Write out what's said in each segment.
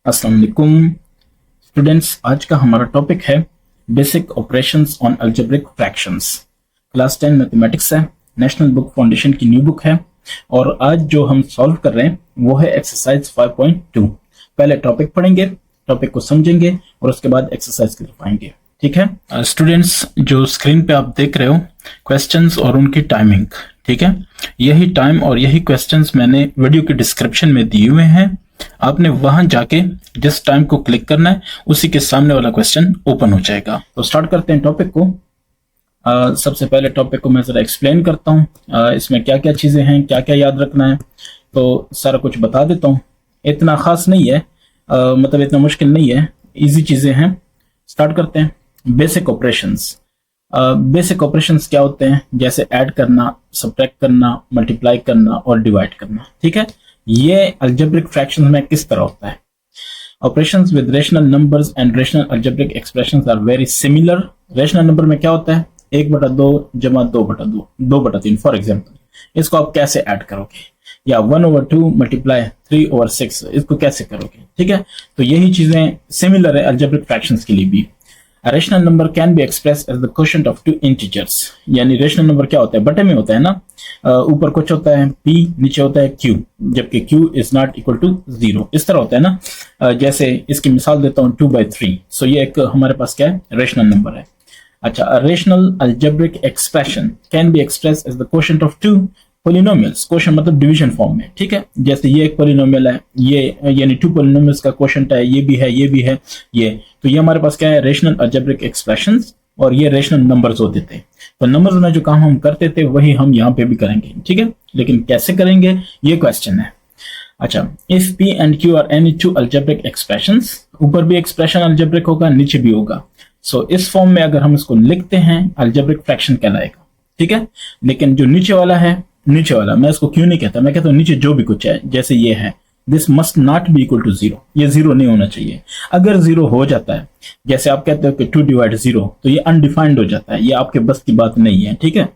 अस्सलाम वालेकुम स्टूडेंट्स। आज का हमारा टॉपिक है basic operations on algebraic fractions. Class 10 mathematics है, नेशनल बुक फाउंडेशन की न्यू बुक है और आज जो हम सॉल्व कर रहे हैं वो है एक्सरसाइज 5.2। पहले टॉपिक पढ़ेंगे, टॉपिक को समझेंगे और उसके बाद एक्सरसाइज की तरफ आएंगे। ठीक है स्टूडेंट्स, जो स्क्रीन पे आप देख रहे हो क्वेश्चंस और उनकी टाइमिंग, ठीक है, यही टाइम और यही क्वेश्चंस मैंने वीडियो के डिस्क्रिप्शन में दिए हुए हैं। आपने वहां जाके जिस टाइम को क्लिक करना है उसी के सामने वाला क्वेश्चन ओपन हो जाएगा। तो स्टार्ट करते हैं टॉपिक को। सबसे पहले टॉपिक को मैं जरा एक्सप्लेन करता हूँ। इसमें क्या क्या चीजें हैं, क्या क्या याद रखना है, तो सारा कुछ बता देता हूँ। इतना खास नहीं है, मतलब इतना मुश्किल नहीं है, इजी चीजें हैं। स्टार्ट करते हैं। Basic operations. बेसिक ऑपरेशंस क्या होते हैं? जैसे ऐड करना, सब्ट्रैक्ट करना, मल्टीप्लाई करना और डिवाइड करना। ठीक है, ये अलजेब्रिक फ्रैक्शंस में किस तरह होता है? Operations with rational numbers and rational algebraic expressions are very similar. Rational number में क्या होता है? 1/2 जमा 2/2, 2/3 फॉर एग्जाम्पल। इसको आप कैसे ऐड करोगे? या 1/2 मल्टीप्लाई 3/6, इसको कैसे करोगे? ठीक है, तो यही चीजें सिमिलर है अलजेब्रिक फ्रैक्शंस के लिए भी। A rational number can be expressed as the quotient of two integers। यानी रेशनल नंबर क्या होता है? बटे में होता है ना, ऊपर कुछ होता है p, नीचे होता है q, जबकि q is not equal to 0। इस तरह होता है ना। जैसे इसकी मिसाल देता हूँ 2/3। सो ये एक हमारे पास क्या है? रेशनल नंबर है। अच्छा, a rational algebraic expression can be expressed as the quotient of two polynomials. Question मतलब डिवीजन फॉर्म में। ठीक है, जैसे ये एक पोलिनोमियल है, ये यानी 2 पोलिनोमियल्स का क्वोशंट है, ये भी है, ये भी है, ये। तो ये हमारे पास क्या है? रेशनल अलजेब्रिक एक्सप्रेशंस, और ये रेशनल नंबर्स होते थे। तो नंबर्स में जो काम हम करते थे वही हम यहाँ पे भी करेंगे। ठीक है, लेकिन कैसे करेंगे ये क्वेश्चन है। अच्छा, if p and q are any two algebraic expressions, ऊपर भी एक्सप्रेशन अलजेब्रिक होगा, नीचे भी होगा। सो इस फॉर्म में अगर हम इसको लिखते हैं अलजेब्रिक फ्रैक्शन कहलाएगा। ठीक है, लेकिन जो नीचे वाला है, नीचे वाला मैं इसको क्यों नहीं कहता, मैं कहता हूँ नीचे जो भी कुछ है, जैसे ये है, this must not be equal to 0। ये 0 नहीं होना चाहिए। अगर 0 हो जाता है, जैसे आप कहते हो कि 2/0, तो ये अनडिफाइंड हो जाता है, ये आपके बस की बात नहीं है। ठीक है,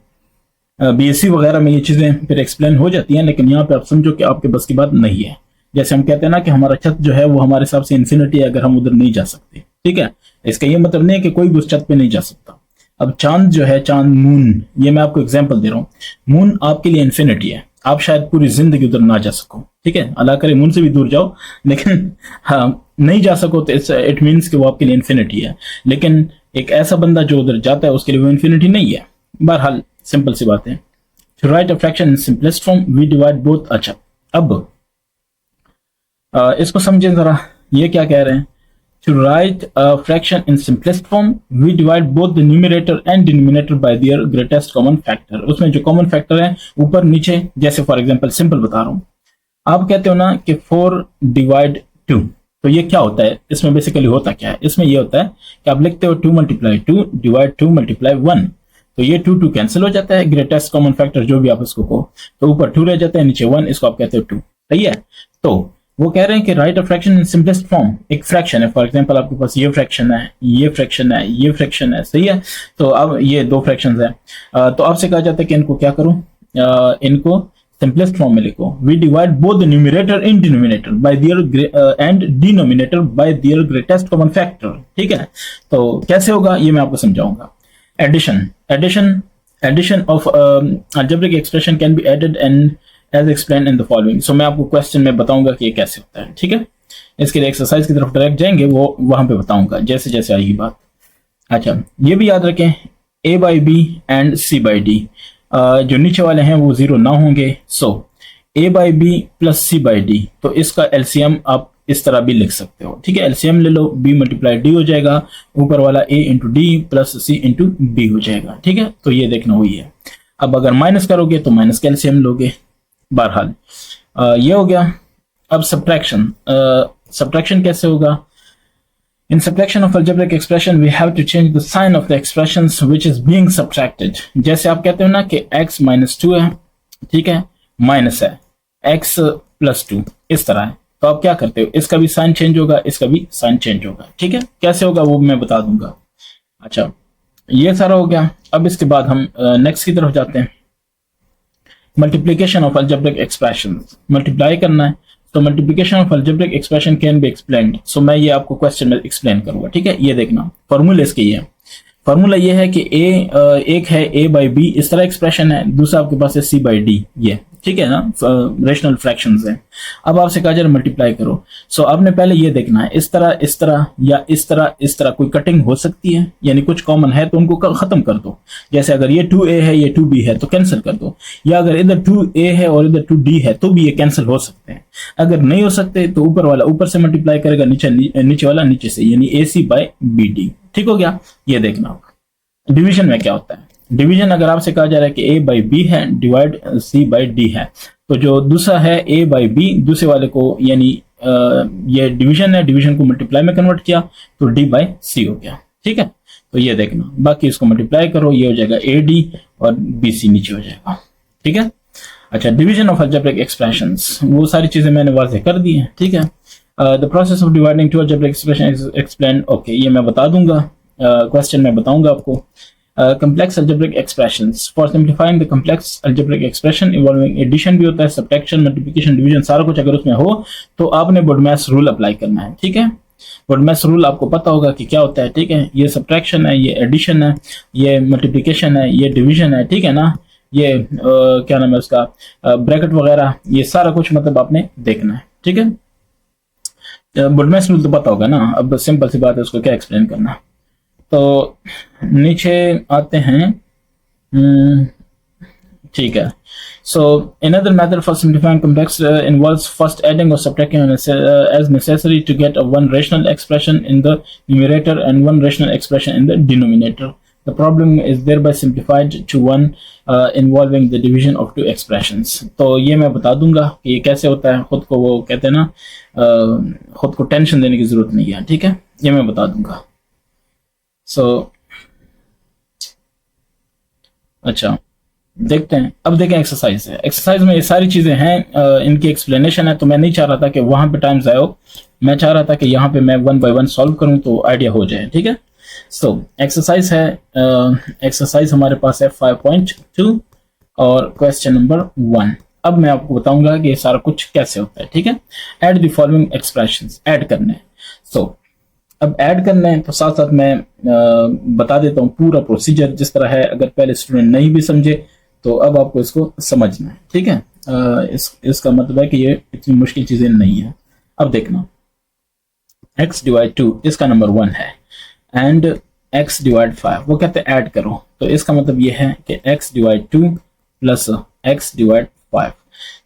बीएससी वगैरह में ये चीजें फिर एक्सप्लेन हो जाती हैं, लेकिन यहाँ पे आप समझो कि आपके बस की बात नहीं है। जैसे हम कहते हैं ना कि हमारा छत जो है वो हमारे हिसाब से इन्फिनिटी है, अगर हम उधर नहीं जा सकते। ठीक है, इसका ये मतलब नहीं है कि कोई भी उस छत पे नहीं जा सकता। अब चांद जो है, चांद, मून, ये मैं आपको एग्जांपल दे रहा हूँ। मून आपके लिए इन्फिनिटी है, आप शायद पूरी जिंदगी उधर ना जा सको। ठीक है, अल्लाह करे मून से भी दूर जाओ, लेकिन हाँ नहीं जा सको तो इट मीन्स कि वो आपके लिए इन्फिनिटी है। लेकिन एक ऐसा बंदा जो उधर जाता है उसके लिए वो इन्फिनिटी नहीं है। बहरहाल सिंपल सी बात है। To write a fraction in simplest form we divide both. अच्छा, अब इसको समझें जरा, ये क्या कह रहे हैं? To write a fraction in simplest form, we divide both the numerator and denominator by their greatest common factor। उसमें जो कॉमन फैक्टर है ऊपर नीचे, जैसे फॉर एग्जांपल सिंपल बता रहा हूँ, आप कहते हो ना कि 4/2, तो ये क्या होता है? इसमें बेसिकली होता क्या है? इसमें ये होता है कि आप लिखते हो 2 × 2 डिवाइड 2 × 1, तो ये 2 कैंसिल हो जाता है, ग्रेटेस्ट कॉमन फैक्टर जो भी आप इसको कहो, तो ऊपर 2 रह जाता है, नीचे 1, इसको आप कहते हो 2। सही है, तो वो कह रहे हैं कि right a fraction in simplest form. एक फ्रैक्शन है, फॉर एग्जांपल आपके पास ये फ्रैक्शन है, ये फ्रैक्शन है, ये फ्रैक्शन है। सही है, तो अब ये 2 फ्रैक्शंस हैं। तो आपसे कहा जाता है कि इनको क्या करूं, इनको सिंपलेस्ट फॉर्म में लिखो। We divide both the numerator in denominator by their and denominator by their greatest common factor. ठीक है, तो कैसे होगा ये मैं आपको समझाऊंगा। Addition of algebraic expression can be added and as explained in the following। so मैं आपको क्वेश्चन में बताऊंगा कि ये कैसे होता है। ठीक है, इसके लिए एक्सरसाइज की तरफ डायरेक्ट जाएंगे, वो वहां पे बताऊंगा जैसे जैसे आएगी बात। अच्छा, ये भी याद रखें, a/b एंड c/d, जो नीचे वाले हैं वो 0 ना होंगे। सो a/b प्लस c/d, तो इसका एलसीएम आप इस तरह भी लिख सकते हो। ठीक है, एलसीएम ले लो, b × d हो जाएगा, ऊपर वाला a × d plus c × b हो जाएगा। ठीक है, तो ये देखना हुई है। अब अगर माइनस करोगे तो माइनस का एलसीएम लोगे। बहरहाल ये हो गया। अब सब्ट्रैक्शन कैसे होगा? In subtraction of algebraic expression we have to change the sign of the expressions which is being subtracted. जैसे आप कहते हो ना कि x - 2 है, ठीक है, माइनस है x + 2, इस तरह है, तो आप क्या करते हो? इसका भी साइन चेंज होगा, इसका भी साइन चेंज होगा। ठीक है, कैसे होगा वो मैं बता दूंगा। अच्छा, ये सारा हो गया। अब इसके बाद हम नेक्स्ट की तरफ जाते हैं। Multiplication of algebraic expressions, multiply करना है। तो multiplication of algebraic expression can be explained. So मैं ये आपको क्वेश्चन में एक्सप्लेन करूंगा, ठीक है। ये देखना फॉर्मूला इसके ये फॉर्मूला ये है कि एक है a बाई बी, इस तरह एक्सप्रेशन है, दूसरा आपके पास है c बाई डी, ये ठीक है ना, रेशनल फ्रैक्शंस है। अब आपसे कहा जा रहा है मल्टीप्लाई करो। सो आपने पहले ये देखना है इस तरह या इस तरह कोई कटिंग हो सकती है, यानी कुछ कॉमन है तो उनको खत्म कर दो। जैसे अगर ये 2a है ये 2b है तो कैंसिल कर दो, या अगर इधर 2a है और इधर 2d है तो भी ये कैंसिल हो सकते हैं। अगर नहीं हो सकते तो ऊपर वाला ऊपर से मल्टीप्लाई करेगा, नीचे वाला नीचे से, यानी ac बाई बी डी। ठीक हो गया। ये देखना होगा डिवीजन में क्या होता है। डिवीजन अगर आपसे कहा जा रहा है कि a बाई बी है डिवाइड c बाई डी है, तो जो दूसरा है a बाई बी, दूसरे वाले को यानी ये डिवीजन है, डिवीजन को मल्टीप्लाई में कन्वर्ट किया तो d बाई सी हो गया। ठीक है, तो ये देखना, बाकी इसको मल्टीप्लाई करो, ये हो जाएगा ad और bc नीचे हो जाएगा। ठीक है। अच्छा, डिवीजन ऑफ अलजेब्रिक एक्सप्रेशंस, वो सारी चीजें मैंने वाज़ेह कर दी हैं। ठीक है। The process of dividing to algebraic expression explain, okay, ये मैं बता दूंगा, क्वेश्चन में बताऊंगा आपको। complex algebraic expressions, for simplifying the complex algebraic expression involving addition भी होता है, subtraction, multiplication, division, सारा कुछ अगर उसमें हो तो आपने बोडमैस रूल अप्लाई करना है। ठीक है, बोडमैस रूल आपको पता होगा कि क्या होता है। ठीक है, ये सब्ट्रैक्शन है, ये एडिशन है, ये मल्टीप्लिकेशन है, ये डिवीजन है। ठीक है ना, ये क्या नाम है उसका, ब्रैकेट वगैरह, ये सारा कुछ मतलब आपने देखना है। ठीक है, बोडमैस रूल तो पता होगा ना, अब सिंपल सी बात है, उसको क्या एक्सप्लेन करना। तो नीचे आते हैं। ठीक है। सो another method for simplifying complex involves first adding or subtracting as necessary to get a one rational expression in the numerator and one rational expression in the denominator. The problem is thereby simplified to one involving the division of two expressions. तो ये मैं बता दूंगा कि ये कैसे होता है। खुद को वो कहते हैं ना, खुद को टेंशन देने की जरूरत नहीं है। ठीक है, ये मैं बता दूंगा। अच्छा, देखते हैं। अब देखें एक्सरसाइज है। एक्सरसाइज में ये सारी चीजें हैं, इनकी एक्सप्लेनेशन है। तो मैं नहीं चाह रहा था कि वहां पे टाइम जाए हो, मैं चाह रहा था कि यहाँ पे मैं 1 बाय 1 सॉल्व करूं तो आइडिया हो जाए। ठीक है। सो एक्सरसाइज है, एक्सरसाइज हमारे पास है 5.2 और क्वेश्चन नंबर 1। अब मैं आपको बताऊंगा कि ये सारा कुछ कैसे होता है। ठीक है। Add the following expressions, add करने हैं। सो अब ऐड करना है तो साथ साथ मैं बता देता हूँ पूरा प्रोसीजर जिस तरह है। अगर पहले स्टूडेंट नहीं भी समझे तो अब आपको इसको समझना है। ठीक है, इसका मतलब है कि ये इतनी मुश्किल चीजें नहीं है। अब देखना, x डिवाइड 2 इसका नंबर 1 है, एंड x डिवाइड 5, वो कहते हैं ऐड करो। तो इसका मतलब ये है कि x divide 2 plus x divide 5,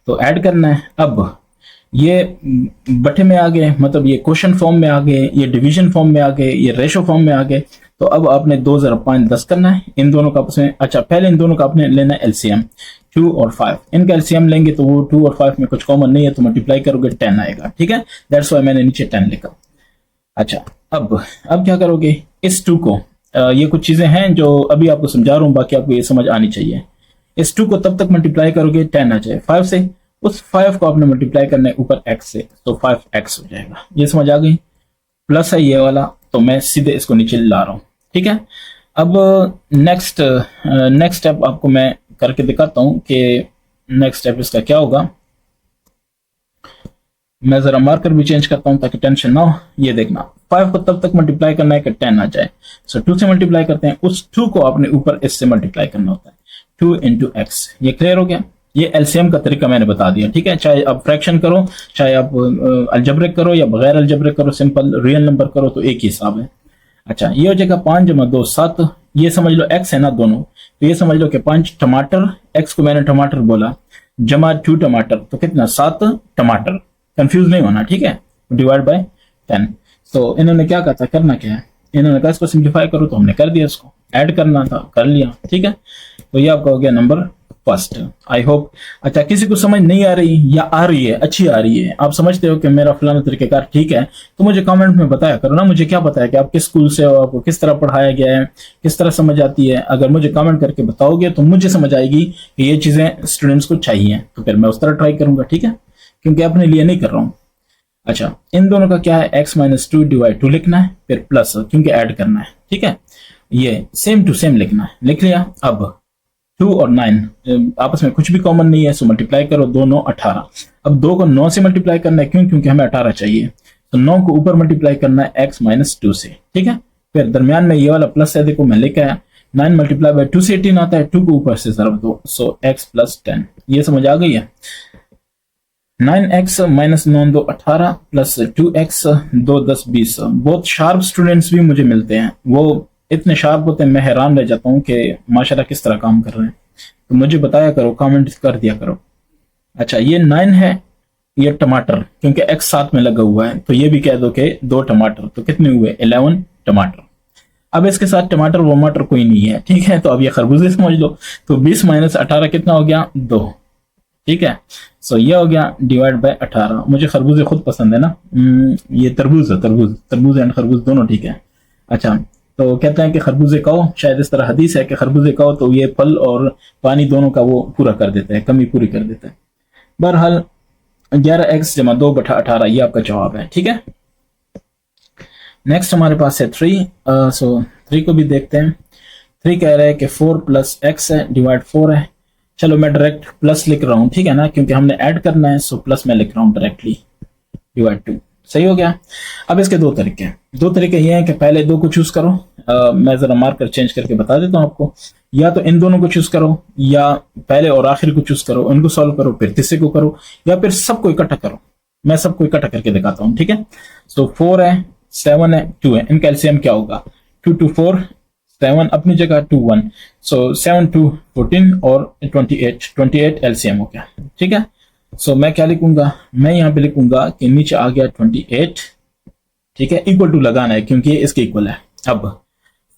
तो ऐड करना है। अब ये बटे में आ गए, मतलब ये क्वेश्चन फॉर्म में आ गए, ये डिवीजन फॉर्म में आ गए, ये रेशो फॉर्म में आ गए। तो अब आपने 2 ज़रा 5 10 करना है इन दोनों का आपस में। अच्छा, पहले इन दोनों का आपने लेना है एलसीएम, 2 और 5। इनका एलसीएम लेंगे तो वो 2 और 5 में कुछ कॉमन नहीं है, तो मल्टीप्लाई करोगे 10 आएगा। ठीक है, दैट्स वाई मैंने नीचे 10 लिखा। अच्छा, अब क्या करोगे, इस 2 को, ये कुछ चीजें हैं जो अभी आपको समझा रहा हूँ, बाकी आपको ये समझ आनी चाहिए। इस 2 को तब तक मल्टीप्लाई करोगे 10 आ जाए 5 से, उस 5 को आपने मल्टीप्लाई करना है ऊपर x से, तो 5x हो जाएगा। ये समझ आ गई। प्लस है ये वाला, तो मैं सीधे इसको नीचे ला रहा हूँ। ठीक है। अब नेक्स्ट स्टेप आपको मैं करके दिखाता हूँ कि नेक्स्ट स्टेप इसका क्या होगा। मैं जरा मार्कर भी चेंज करता हूँ ताकि टेंशन ना हो। ये देखना, 5 को तब तक मल्टीप्लाई करना है कि 10 आ जाए। सो 2 से मल्टीप्लाई करते हैं, उस 2 को आपने ऊपर इससे मल्टीप्लाई करना होता है, 2 इंटू एक्स। ये क्लियर हो गया। ये एलसीएम का तरीका मैंने बता दिया। ठीक है, चाहे आप फ्रैक्शन करो, चाहे आप अलजेब्रिक करो या बगैर अलजेब्रिक करो, सिंपल रियल नंबर करो, तो एक ही हिसाब है। अच्छा, ये हो जाएगा 5 जमा 2 7। ये समझ लो x है ना दोनों, तो ये समझ लो कि 5 टमाटर, x को मैंने टमाटर बोला, जमा 2 टमाटर, तो कितना 7 टमाटर। कंफ्यूज नहीं होना। ठीक है, डिवाइड बाय 10। तो इन्होंने क्या कहा था, करना क्या है, इन्होंने कहा इसको सिंप्लीफाई करो, तो हमने कर दिया। इसको ऐड करना था, कर लिया। ठीक है, तो ये आपका हो गया नंबर फर्स्ट। I hope. अच्छा, किसी को समझ नहीं आ रही या आ रही है, अच्छी आ रही है, आप समझते हो कि मेरा फलाना तरीकेकार ठीक है, तो मुझे कमेंट में बताया करो ना। मुझे क्या पता है कि आप किस स्कूल से हो, आपको किस तरह पढ़ाया गया है, किस तरह समझ आती है। अगर मुझे कमेंट करके बताओगे तो मुझे समझ आएगी कि ये चीजें स्टूडेंट्स को चाहिए, तो फिर मैं उस तरह ट्राई करूंगा। ठीक है, क्योंकि अपने लिए नहीं कर रहा हूँ। अच्छा, इन दोनों का क्या है, x माइनस 2 डिवाइड 2 लिखना है, फिर प्लस, क्योंकि ऐड करना है। ठीक है, ये सेम टू सेम लिखना है। लिख लिया। अब 2 और 9 आपस में कुछ भी कॉमन नहीं है, सो मल्टीप्लाई करो, 2 9 18। अब 2 को 9 से मल्टीप्लाई करना है, क्यों? क्योंकि हमें 18 चाहिए, तो 9 को ऊपर मल्टीप्लाई करना है x माइनस 2 से, ठीक है। फिर दरमियान में ये वाला प्लस है, देखो मैं लेके आया, 9 मल्टीप्लाई बाय 2 से 18 आता है, 2 को ऊपर से ज़रब दो, सो x प्लस 10। ये समझ आ गई है? 9x minus 9 2 18 plus 2x 2 10 20। बहुत शार्प स्टूडेंट्स भी मुझे मिलते हैं, वो इतने शार्प होते हैं, मैं हैरान रह जाता हूँ कि माशाल्लाह किस तरह काम कर रहे हैं। तो मुझे बताया करो, कमेंट कर दिया करो। अच्छा, ये 9 है, ये टमाटर, क्योंकि x साथ में लगा हुआ है, तो ये भी कह दो कि 2 टमाटर, तो कितने हुए? 11 टमाटर। अब इसके साथ टमाटर वमाटर कोई नहीं है, ठीक है, तो अब ये खरबूजे समझ लो। तो 20 माइनस 18 कितना हो गया? 2, ठीक है। सो ये हो गया डिवाइड बाय 18। मुझे खरबूजे खुद पसंद है ना, ये तरबूज है, तरबूज एंड खरबूज दोनों ठीक है। अच्छा, तो कहते हैं कि खरबूजे खाओ, शायद इस तरह हदीस है कि खरबूजे खाओ तो ये फल और पानी दोनों का वो पूरा कर देता है, कमी पूरी कर देता है। बहरहाल 11x जमा 2 बटा 18 ये आपका जवाब है, ठीक है। नेक्स्ट हमारे पास है 3। सो 3 को भी देखते हैं। 3 कह रहा है कि 4 प्लस एक्स है, डिवाइड 4 है। चलो मैं डायरेक्ट प्लस लिख रहा हूँ, ठीक है ना, क्योंकि हमने ऐड करना है, सो प्लस मैं लिख रहा हूँ डायरेक्टली, डिवाइड 2। सही हो गया। अब इसके दो तरीके ये हैं कि पहले 2 को चूज करो, मैं जरा मार्कर चेंज करके बता देता हूँ आपको। या तो इन दोनों को चूज करो, या पहले और आखिर को चूज करो, इनको सॉल्व करो, फिर तीसरे को करो, या फिर सबको इकट्ठा करो। मैं सबको इकट्ठा करके दिखाता हूँ, ठीक है। सो 4 है, 7 है, 2 है, इनका एलसीएम क्या होगा? 2 2 4, 7 अपनी जगह, 2 1, सो 7 2 14 और 28 एलसीएम हो गया, ठीक है। सो मैं क्या लिखूंगा? मैं यहाँ पे लिखूंगा कि नीचे आ गया 28, ठीक है, इक्वल टू लगाना है क्योंकि ये इसके इक्वल है। अब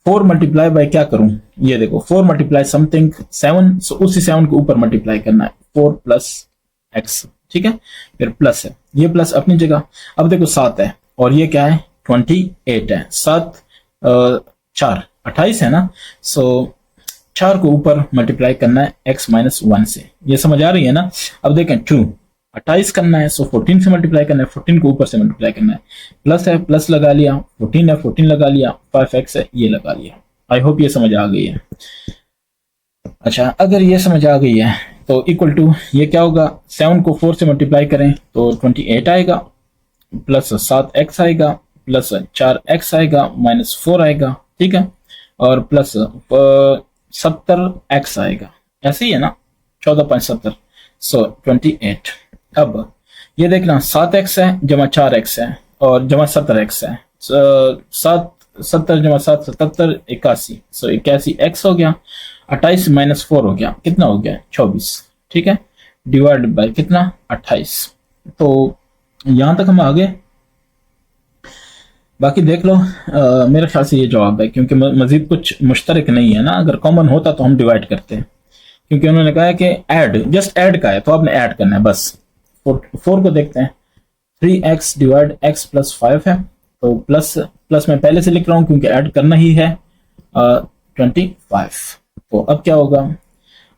4 मल्टीप्लाई बाय क्या करूं? ये देखो 4 मल्टीप्लाई समथिंग 7, सो उसी 7 को ऊपर मल्टीप्लाई करना है, 4 प्लस एक्स, ठीक है। फिर प्लस है, ये प्लस अपनी जगह। अब देखो 7 है और ये क्या है? 28 है। 7 4 28 है ना, सो 4 को ऊपर मल्टीप्लाई करना है x माइनस 1 से। ये समझ आ रही है ना? अब देखें 2 28 करना है, सो 14 से मल्टीप्लाई करना है, 14 को ऊपर से मल्टीप्लाई करना है। प्लस है, प्लस लगा लिया, 14 है, 14 लगा लिया, 5x है, ये लगा लिया। आई होप ये समझ आ गई है। अच्छा, अगर ये समझ आ गई है तो इक्वल टू ये क्या होगा? 7 को 4 से मल्टीप्लाई करें तो 28 आएगा, प्लस 7x आएगा, प्लस 4x आएगा, माइनस 4 आएगा, ठीक है, और प्लस 70x आएगा। ऐसे ही है ना, 14.70, सो 28। अब ये देखना 7x है जमा 4x है और जमा 70x है, 70 जमा 7 77 81, सो 81x हो गया। 28 माइनस 4 हो गया, कितना हो गया? 24, ठीक है, डिवाइड बाय कितना? 28। तो यहां तक हम आ गए। बाकी देख लो, मेरे ख्याल से ये जवाब है, क्योंकि मजीद कुछ मुश्तरक नहीं है ना। अगर कॉमन होता तो हम डिवाइड करते हैं, क्योंकि उन्होंने कहा है कि ऐड, जस्ट ऐड का है, तो आपने ऐड करना है बस। 4 को देखते हैं। 3x डिवाइड x प्लस 5 है, तो प्लस मैं पहले से लिख रहा हूं क्योंकि ऐड करना ही है। 25। तो अब क्या होगा?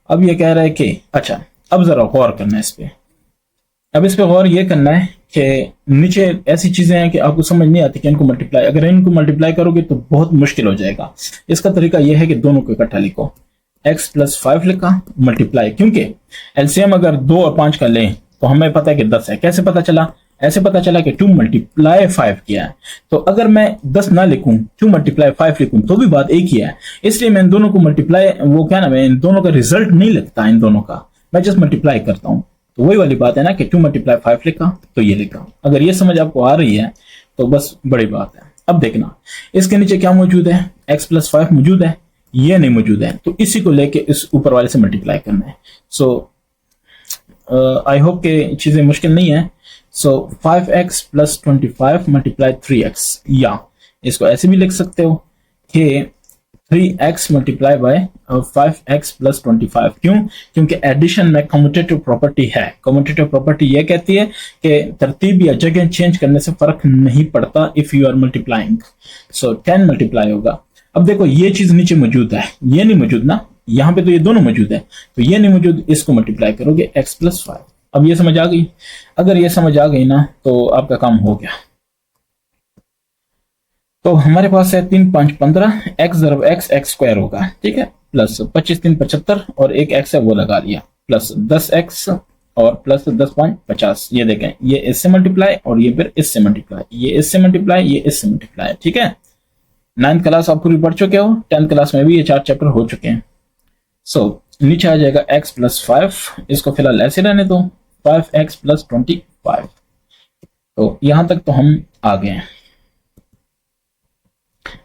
अब ये कह रहा है कि अच्छा, अब जरा गौर करना है इस पे। अब इस पे गौर ये करना है कि नीचे ऐसी चीजें हैं कि आपको समझ नहीं आती कि इनको मल्टीप्लाई, अगर इनको मल्टीप्लाई करोगे तो बहुत मुश्किल हो जाएगा। इसका तरीका यह है कि दोनों को इकट्ठा लिखो। x प्लस 5 लिखा, मल्टीप्लाई, क्योंकि एलसीएम अगर 2 और 5 का लें तो हमें पता है कि 10 है। कैसे पता चला? ऐसे पता चला कि 2 मल्टीप्लाई 5 किया है। तो अगर मैं 10 ना लिखूं, 2 मल्टीप्लाई 5 लिखूं, तो भी बात एक ही है। इसलिए मैं इन दोनों को मल्टीप्लाई, वो क्या नाम है, इन दोनों का रिजल्ट नहीं लिखता, इन दोनों का मैं जस्ट मल्टीप्लाई करता हूं। तो वही वाली बात है ना कि 2 मल्टीप्लाई 5 लिखा तो ये लिखा। अगर ये समझ आपको आ रही है तो बस बड़ी बात है। अब देखना इसके नीचे क्या मौजूद है? x प्लस 5 मौजूद है, ये नहीं मौजूद है, तो इसी को लेके इस ऊपर वाले से मल्टीप्लाई करना है। सो आई होप के चीजें मुश्किल नहीं है। सो 5x प्लस 25 मल्टीप्लाई 3x, या इसको ऐसे भी लिख सकते हो कि 3x multiply by 5x plus 25। क्यों? क्योंकि एडिशन में कम्यूटेटिव प्रॉपर्टी है। कम्यूटेटिव प्रॉपर्टी ये कहती है कि तरतीब या जगह चेंज करने से फर्क नहीं पड़ता if you are multiplying. So 10 multiply होगा। अब देखो ये चीज नीचे मौजूद है, ये नहीं मौजूद ना, यहाँ पे तो ये दोनों मौजूद है, तो ये नहीं मौजूद, इसको मल्टीप्लाई करोगे x प्लस 5। अब ये समझ आ गई? अगर ये समझ आ गई ना तो आपका काम हो गया। तो हमारे पास है 3 5 15, x ज़रब x x स्क्वायर होगा, ठीक है। प्लस 25 3 75 और एक एक्स है वो लगा लिया, प्लस 10x और प्लस 10.50। ये देखें, ये इससे मल्टीप्लाई और ये फिर इससे मल्टीप्लाई, ये इससे मल्टीप्लाई, ये इससे मल्टीप्लाई। ठीक है, 9th क्लास आप पूरी पढ़ चुके हो, 10th क्लास में भी ये 4 चैप्टर हो चुके हैं। सो नीचे आ जाएगा x प्लस 5, इसको फिलहाल ऐसे रहने दो, 5x प्लस 25। तो यहां तक तो हम आ गए हैं।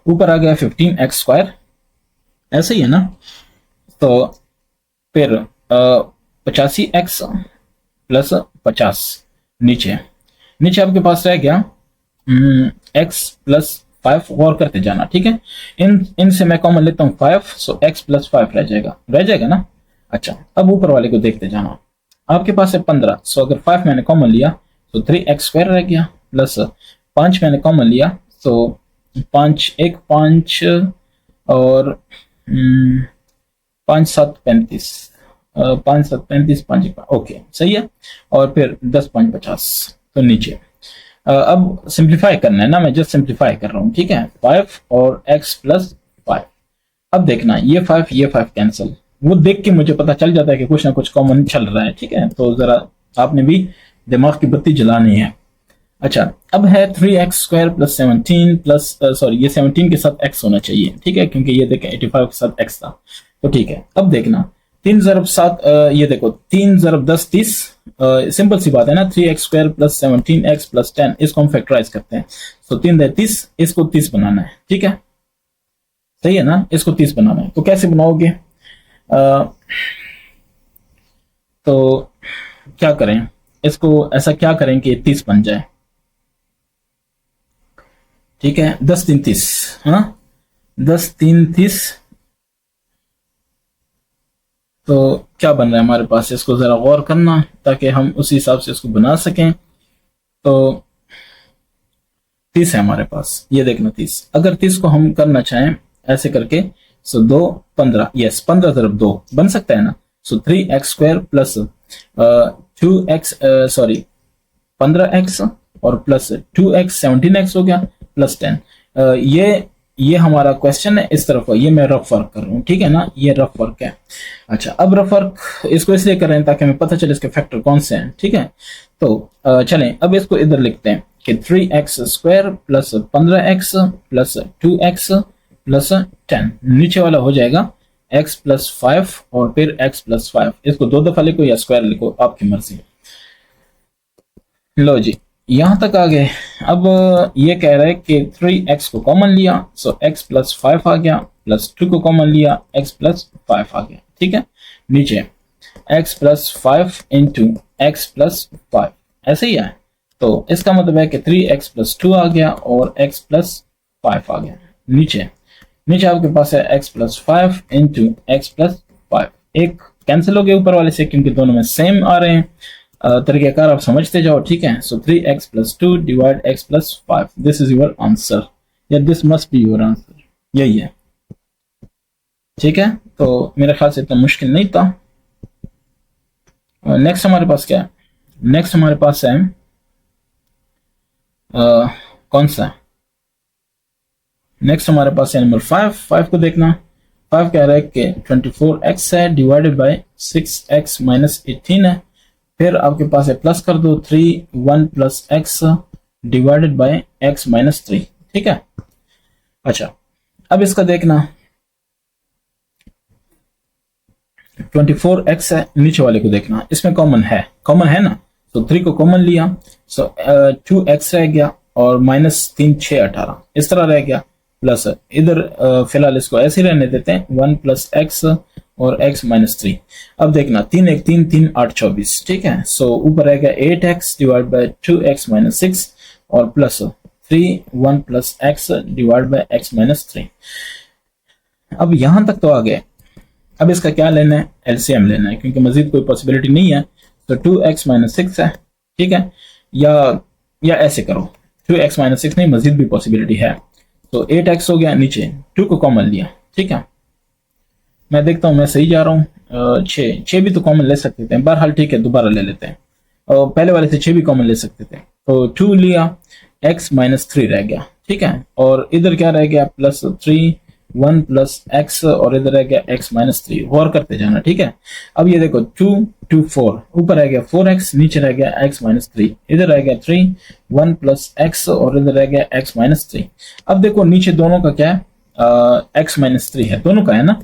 ऊपर आ गया 15x स्क्वायर, ऐसे ही है ना। तो फिर 85x प्लस 50, नीचे नीचे आपके पास रह गया x प्लस 5, और करते जाना। ठीक है, इनसे मैं कॉमन लेता हूँ 5, सो x प्लस 5 रह जाएगा ना। अच्छा, अब ऊपर वाले को देखते जाना। आपके पास है 15, सो अगर 5 मैंने कॉमन लिया तो 3x स्क्वायर रह गया, प्लस 5 मैंने कॉमन लिया तो 5 1 5 और 5 7 35, 5 7 35 5 ओके सही है। और फिर 10.50, तो नीचे अब सिंप्लीफाई करना है ना, मैं जस्ट सिंप्लीफाई कर रहा हूँ। ठीक है, 5 और x प्लस 5। अब देखना, ये 5 कैंसिल, वो देख के मुझे पता चल जाता है कि कुछ ना कुछ कॉमन चल रहा है। ठीक है, तो जरा आपने भी दिमाग की बत्ती जलानी है। अच्छा, अब है 3x square plus 17 plus sorry, ये 17 के साथ x होना चाहिए। ठीक है, क्योंकि ये देखें 85 के साथ x था। तो ठीक है, अब देखना 3 ज़रब 7, ये देखो 3 ज़रब 10 30, सिंपल सी बात है ना। 3x square plus 17x plus 10, इसको हम फैक्टराइज करते हैं। तो 3 10 30, इसको 30 बनाना है। ठीक है, सही है ना, इसको 30 बनाना है। तो कैसे बनाओगे? तो क्या करें, इसको ऐसा क्या करें कि 30 बन जाए। ठीक है, 10 3 30, हाँ 10 3 30। तो क्या बन रहा है हमारे पास, इसको जरा गौर करना ताकि हम उसी हिसाब से इसको बना सकें। तो 30 है हमारे पास, ये देखना 30। अगर 30 को हम करना चाहें ऐसे करके, सो 2 15, यस 15 ज़रब 2 बन सकता है ना। सो 3x square plus 2x sorry 15x और प्लस 2x 17x हो गया प्लस 10। ये हमारा क्वेश्चन है इस तरफ, ये मैं रफ वर्क कर रहा हूँ। ठीक है ना, ये रफ वर्क है। अच्छा, अब रफ वर्क इसको इसलिए कर रहे हैं ताकि हमें पता चले इसके फैक्टर कौन से हैं। ठीक है, तो चलें अब इसको इधर लिखते हैं कि 3x square plus 15x plus 2x plus 10, नीचे वाला हो जाएगा x प्लस 5 और फिर x प्लस 5। इसको 2 दफा लिखो या स्क्वायर लिखो, आपकी मर्जी। लो जी, यहां तक आ गए। अब ये कह रहा है कि 3x को कॉमन लिया, सो x प्लस 5 आ गया, प्लस 2 को कॉमन लिया, x प्लस 5 आ गया। ठीक है, नीचे x plus 5 into x plus 5, ऐसे ही है। तो इसका मतलब है कि 3x प्लस 2 आ गया और x प्लस 5 आ गया। नीचे नीचे आपके पास है x plus 5 into x plus 5, एक कैंसिल हो गया ऊपर वाले से क्योंकि दोनों में सेम आ रहे हैं। तरीकेकार आप समझते जाओ। ठीक है, so 3x plus 2 divide x plus 5, this is your answer, या this must be your answer, यही है। ठीक है, तो मेरे ख्याल से इतना मुश्किल नहीं था। नेक्स्ट हमारे पास क्या है? नेक्स्ट हमारे पास है कौन सा? नेक्स्ट हमारे पास है नंबर 5 को देखना। 5 कह रहा है कि 24x है डिवाइडेड बाय 6x माइनस 18 है। फिर आपके पास है प्लस कर दो 1 plus x divided by x minus 3। ठीक है, अच्छा अब इसका देखना 24x है, नीचे वाले को देखना, इसमें कॉमन है ना। तो 3 को कॉमन लिया, सो 2x रह गया और माइनस 3 6 18 इस तरह रह गया, प्लस इधर फिलहाल इसको ऐसे ही रहने देते हैं 1 प्लस एक्स और x माइनस 3। अब देखना 3 1 3 3 8 24। ठीक है, सो ऊपर रहेगा 8x divide by 2x minus 6 और plus 3 1 plus x divide by x minus 3। अब यहां तक तो आ गए। अब इसका क्या लेना है? एलसीएम लेना है, क्योंकि मजीद कोई पॉसिबिलिटी नहीं है। तो 2x माइनस 6 है। ठीक है, या ऐसे करो 2x माइनस 6 नहीं, मजीद भी पॉसिबिलिटी है। तो 8x हो गया, नीचे 2 को कॉमन लिया। ठीक है, मैं देखता हूँ मैं सही जा रहा हूँ। 6 भी तो कॉमन ले सकते थे, बहरहाल ठीक है दोबारा ले लेते हैं। और पहले वाले से 6 भी कॉमन ले सकते थे। तो 2 लिया, x माइनस 3 रह गया। ठीक है, और इधर क्या रह गया? प्लस 3 1 प्लस एक्स और इधर रह गया x माइनस 3, और करते जाना, ठीक है। अब ये देखो 2 2 4, ऊपर रह गया 4x, नीचे रह गया x माइनस 3, इधर रह गया 3, 1 प्लस x और इधर रह गया x माइनस 3। अब देखो नीचे दोनों का क्या है, x माइनस 3 है, दोनों का है ना।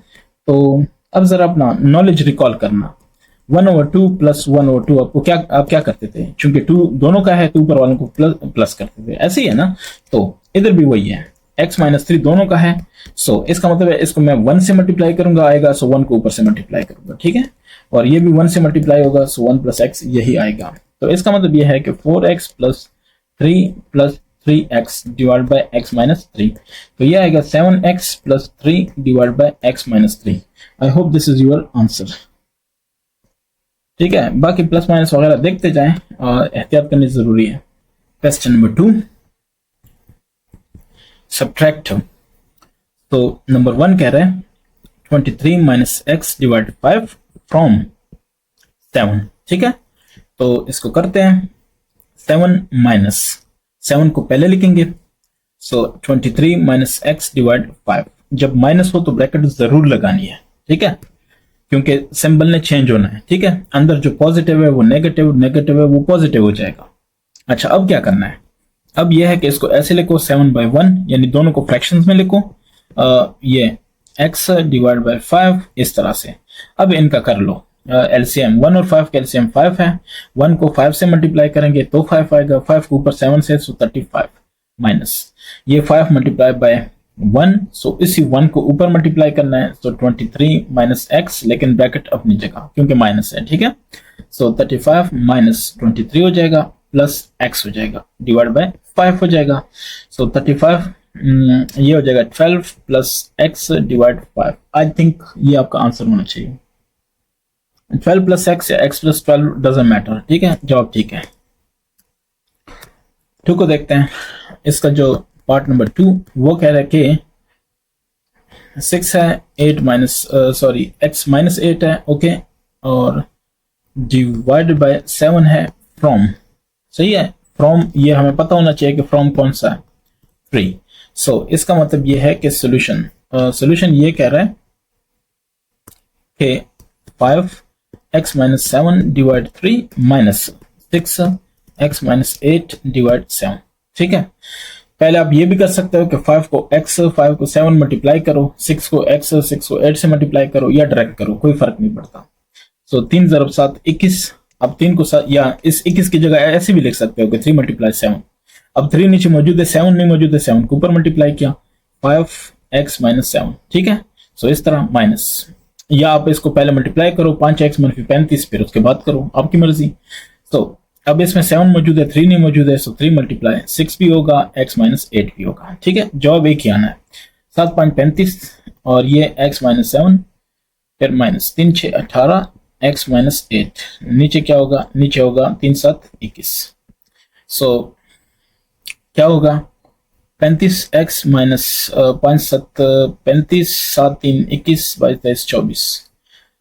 तो अब जरा अपना नॉलेज रिकॉल करना, 1/2 प्लस 1/2 आपको क्या, आप क्या करते थे, चूंकि 2 दोनों का है तो ऊपर वालों को प्लस करते थे, ऐसे ही है ना। तो इधर भी वही है, x माइनस 3 दोनों का है, सो इसका मतलब है इसको मैं 1 से मल्टीप्लाई करूंगा आएगा, सो 1 को ऊपर से मल्टीप्लाई करूंगा, ठीक है। और ये भी 1 से मल्टीप्लाई होगा, सो 1 प्लस एक्स यही आएगा। तो इसका मतलब ये है कि 4x plus 3x divide by x minus 3, तो ये आएगा 7x plus 3 divide by x minus 3। I hope this is your answer, ठीक है। बाकी प्लस माइनस वगैरह देखते जाएं और एहतियात करनी जरूरी है। Question number 2, subtract. तो नंबर 1 कह रहा है 23 माइनस एक्स डिवाइड 5 फ्रॉम 7, ठीक है। तो इसको करते हैं, 7 माइनस 7 को पहले लिखेंगे, सो 23 माइनस एक्स डिवाइड 5। जब माइनस हो तो ब्रैकेट जरूर लगानी है, ठीक है, क्योंकि सिंबल ने चेंज होना है, ठीक है। अंदर जो पॉजिटिव है वो नेगेटिव, नेगेटिव है वो पॉजिटिव हो जाएगा। अच्छा, अब क्या करना है, अब यह है कि इसको ऐसे लिखो 7/1, यानी दोनों को फ्रैक्शंस में लिखो, ये x डिवाइड बाय 5 इस तरह से। अब इनका कर लो एलसीएम, 1 और 5 का एलसीएम 5 है, 1 को 5 से मल्टीप्लाई करेंगे तो 5 आएगा, 5 को ऊपर 7 से, सो 35 माइनस ये 5 मल्टीप्लाई बाय 1, सो इसी 1 को ऊपर मल्टीप्लाई करना है, सो 23 माइनस एक्स, लेकिन ब्रैकेट अपनी जगह क्योंकि माइनस है, ठीक है। सो 35 माइनस 23 हो जाएगा, प्लस एक्स हो जाएगा, डिवाइड बाय 5 हो जाएगा, सो 35 ये हो जाएगा 12 plus x divide 5। I think ये आपका आंसर होना चाहिए, 12 प्लस एक्स या x प्लस 12 डजंट मैटर, ठीक है, जवाब ठीक है। 2 को देखते हैं, इसका जो पार्ट नंबर 2 वो कह रहा है कि 6 है, 8 माइनस सॉरी x माइनस 8 है, ओके, और डिवाइडेड बाय 7 है फ्रॉम, सही है। फ्रॉम ये हमें पता होना चाहिए कि फ्रॉम कौन सा है, 3। सो इसका मतलब ये है कि सोल्यूशन, सोल्यूशन ये कह रहा है कि 5x minus 7 divide 3 minus 6x minus 8 divide 7, ठीक है। पहले आप ये भी कर सकते हो कि 5 को x, 5 को 7 मल्टीप्लाई करो, 6 को x, 6 को 8 से मल्टीप्लाई करो, या डायरेक्ट करो, कोई फर्क नहीं पड़ता। सो 3 × 7 21, अब 3 को या इस 21 की जगह ऐसे भी लिख सकते हो कि 3 × 7। अब 3 नीचे मौजूद है, 7 नहीं मौजूद है, 7 को ऊपर मल्टीप्लाई किया, 5x माइनस 7, ठीक है। सो इस तरह माइनस, या आप इसको पहले मल्टीप्लाई करो, 5x - 35, फिर उसके बाद करो, आपकी मर्जी। तो अब इसमें 7 मौजूद है, 3 नहीं मौजूद है, सो 3 मल्टीप्लाई 6 भी होगा, x माइनस 8 भी होगा, ठीक है। जवाब एक ही आना है, 7 × 5 35, और ये x माइनस 7, फिर माइनस 3 × 6 18, x माइनस 8, नीचे क्या होगा, नीचे होगा 3 × 7 21। सो क्या होगा, 35x माइनस 5 × 7 35, 7 × 3 21, 22 × 23 24,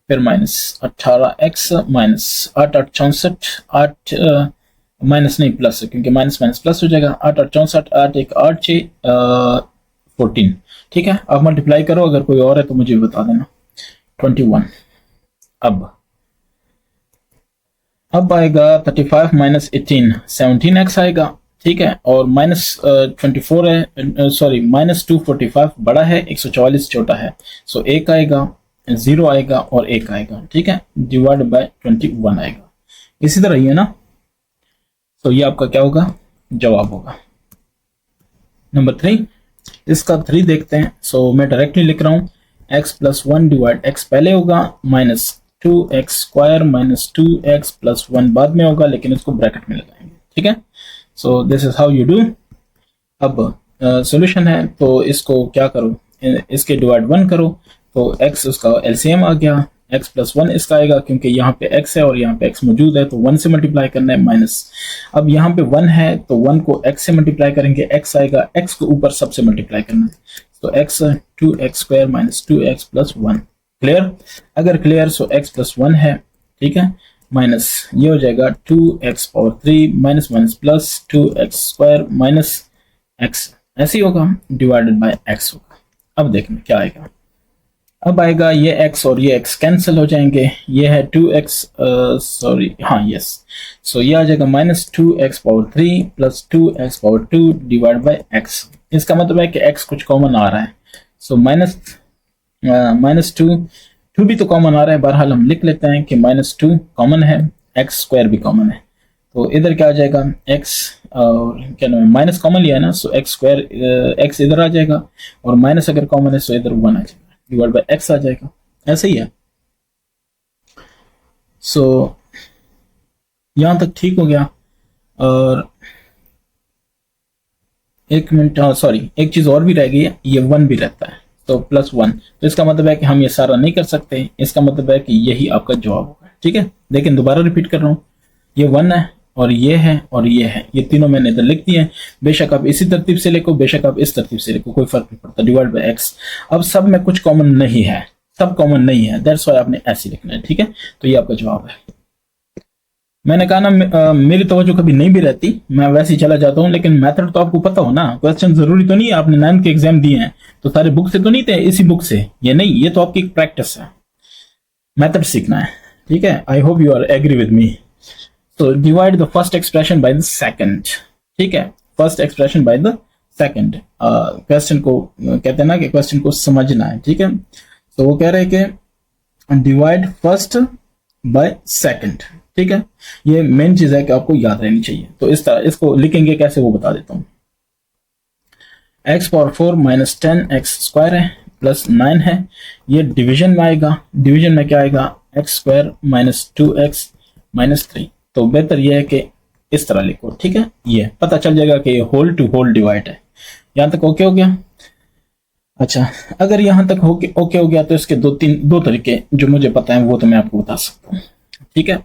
फिर माइनस 18x माइनस 8 × 8 64, 8 माइनस नहीं प्लस, क्योंकि माइनस माइनस प्लस हो जाएगा, 8 × 8 64, 8 × 1 8 6 14, ठीक है। अब मल्टीप्लाई करो, अगर कोई और है तो मुझे बता देना, 21। अब आएगा 35 माइनस 18 17x आएगा, ठीक है, और माइनस 24 है, सॉरी माइनस 245 बड़ा है, 144 छोटा है, सो 1 आएगा, 0 आएगा और 1 आएगा, ठीक है, डिवाइड बाय 21 आएगा। इसी तरह ही है ना। तो ये आपका क्या होगा, जवाब होगा। नंबर 3, इसका 3 देखते हैं। सो मैं डायरेक्टली लिख रहा हूँ, x प्लस 1 डिवाइड x पहले होगा, minus 2x² minus 2x plus 1 बाद में होगा, लेकिन इसको ब्रैकेट में लगाएंगे, ठीक है। So this is how you do. अब सॉल्यूशन है, तो इसको क्या करो, इसके डिवाइड 1 करो, तो x उसका एलसीएम आ गया, x प्लस 1 इसका आएगा, क्योंकि यहाँ पे x है और यहाँ पे x मौजूद है, तो 1 से मल्टीप्लाई करना है, माइनस, अब यहाँ पे 1 है तो 1 को x से मल्टीप्लाई करेंगे, x आएगा, x को ऊपर सबसे मल्टीप्लाई करना है, तो x 2x² minus 2x plus 1। Clear? अगर क्लियर, सो x प्लस 1 है, ठीक है, माइनस ये हो जाएगा 2x power 3 minus minus plus 2x² minus x, ऐसे ही होगा, डिवाइडेड बाय x होगा। अब देखना क्या आएगा। अब आएगा ये x और ये x कैंसिल हो जाएंगे, ये है 2x, सॉरी हाँ यस, सो ये आ जाएगा -2x⁻³ plus 2x⁻² divide by x। इसका मतलब है कि x कुछ कॉमन आ रहा है, सो -2 भी तो कॉमन आ रहा है, बहरहाल हम लिख लेते हैं कि -2 कॉमन है, x² भी कॉमन है, तो इधर क्या आ जाएगा x और क्या नाम है, माइनस कॉमन लिया है ना, सो x², x इधर आ जाएगा और माइनस अगर कॉमन है सो इधर 1 आ जाएगा डिवाइड बाय x आ जाएगा, ऐसे ही है। सो यहां तक ठीक हो गया। और एक मिनट, सॉरी एक चीज और भी रह गई है, ये 1 भी रहता है तो +1, तो इसका मतलब है कि हम ये सारा नहीं कर सकते, इसका मतलब है कि यही आपका जवाब होगा, ठीक है। लेकिन दोबारा रिपीट कर रहा हूँ, ये 1 है और ये है और ये है, ये तीनों मैंने इधर लिख दिए हैं, बेशक आप इसी तरतीब से लिखो, बेशक आप इस तरतीब से लिखो, कोई फर्क नहीं पड़ता, डिवाइड बाय x। अब सब में कुछ कॉमन नहीं है, सब कॉमन नहीं है, दैट्स व्हाई आपने ऐसे लिखना है, ठीक है। तो ये आपका जवाब है। मैंने कहा ना मेरी तवज्जो कभी नहीं भी रहती, मैं वैसे ही चला जाता हूँ, लेकिन मेथड तो आपको पता हो ना, क्वेश्चन जरूरी तो नहीं है आपने 9th के एग्जाम दिए हैं तो सारे बुक से तो नहीं थे, इसी बुक से, ये नहीं, ये तो आपकी एक प्रैक्टिस है, मेथड सीखना है, ठीक है। I hope you are agree with me. तो divide the first expression by the second, ठीक है, first expression by the second. Question को कहते हैं ना कि क्वेश्चन को समझना है, ठीक है। तो वो कह रहे हैं कि डिवाइड फर्स्ट बाय सेकंड, ठीक है, ये मेन चीज है कि आपको याद रहनी चाहिए। तो इस तरह इसको लिखेंगे कैसे वो बता देता हूं। x⁻4 माइनस 10x² है प्लस 9 है, ये डिवीजन में आएगा, डिवीजन में क्या आएगा, x² माइनस 2x माइनस 3। तो बेहतर यह है कि इस तरह लिखो, ठीक है, ये पता चल जाएगा कि ये होल टू होल डिवाइड है। यहां तक ओके हो गया। अच्छा, अगर यहां तक ओके हो गया तो इसके दो तरीके जो मुझे पता है वो तो मैं आपको बता सकता हूँ, ठीक है।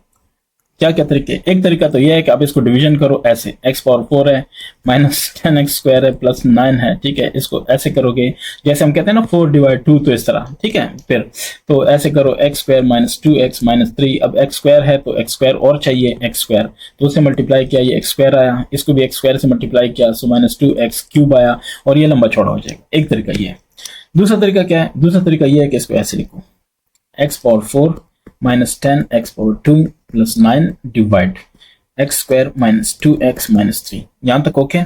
क्या क्या तरीके, एक तरीका तो यह है कि आप इसको डिवीजन करो ऐसे, x⁻4 है माइनस 10x² है प्लस 9 है, ठीक है, इसको ऐसे करोगे जैसे हम कहते हैं ना 4/2, तो इस तरह, ठीक है। फिर तो ऐसे करो x² माइनस 2x माइनस 3, अब x² है तो x² और चाहिए x², तो उससे मल्टीप्लाई किया, ये x² आया, इसको भी x² से मल्टीप्लाई किया, सो -2x³ आया और ये लंबा चौड़ा हो जाएगा। एक तरीका ये है। दूसरा तरीका क्या है, दूसरा तरीका ये है कि इसको ऐसे लिखो, x⁻4 minus 10x⁻2 plus 9 divide x² minus 2x minus 3। यहां तक ओके।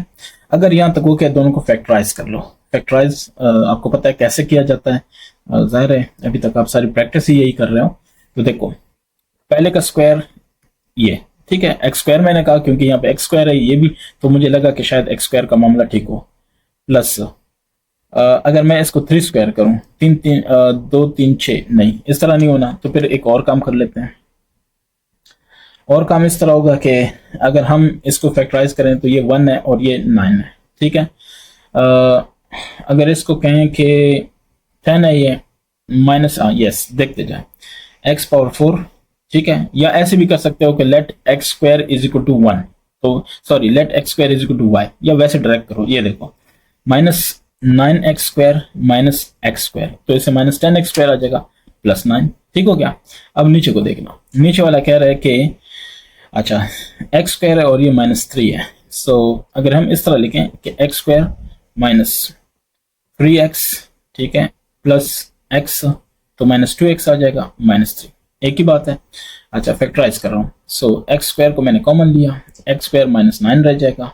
अगर यहां तक ओके, दोनों को फैक्टराइज कर लो। फैक्टराइज आपको पता है कैसे किया जाता है, जाहिर है अभी तक आप सारी प्रैक्टिस ही यही कर रहे हो। तो देखो, पहले का स्क्वायर ये, ठीक है, x² मैंने कहा क्योंकि यहाँ पे x² है, ये भी तो मुझे लगा कि शायद x² का मामला ठीक हो, प्लस अगर मैं इसको 3² करूं, 2 3 6, नहीं इस तरह नहीं होना, तो फिर एक और काम कर लेते हैं। और काम इस तरह होगा कि अगर हम इसको फैक्टराइज करें तो ये 1 है और ये 9 है, ठीक है। अगर इसको कहें कि 10 है ये माइनस, यस देखते जाए, x⁻4, ठीक है, या ऐसे भी कर सकते हो कि late x² is equal to 1, तो sorry let x² is equal to y, या वैसे डायरेक्ट करो, ये देखो -9x² माइनस x², तो इसे -10x² आ जाएगा प्लस 9, ठीक हो गया। अब नीचे को देखना, नीचे वाला कह रहा है कि अच्छा x² है और ये -3 है, सो अगर हम इस तरह लिखें कि x² माइनस 3x, ठीक है, प्लस x, तो -2x आ जाएगा -3, एक ही बात है। अच्छा, फैक्टराइज कर रहा हूँ, सो x² को मैंने कॉमन लिया, x² -9 रह जाएगा,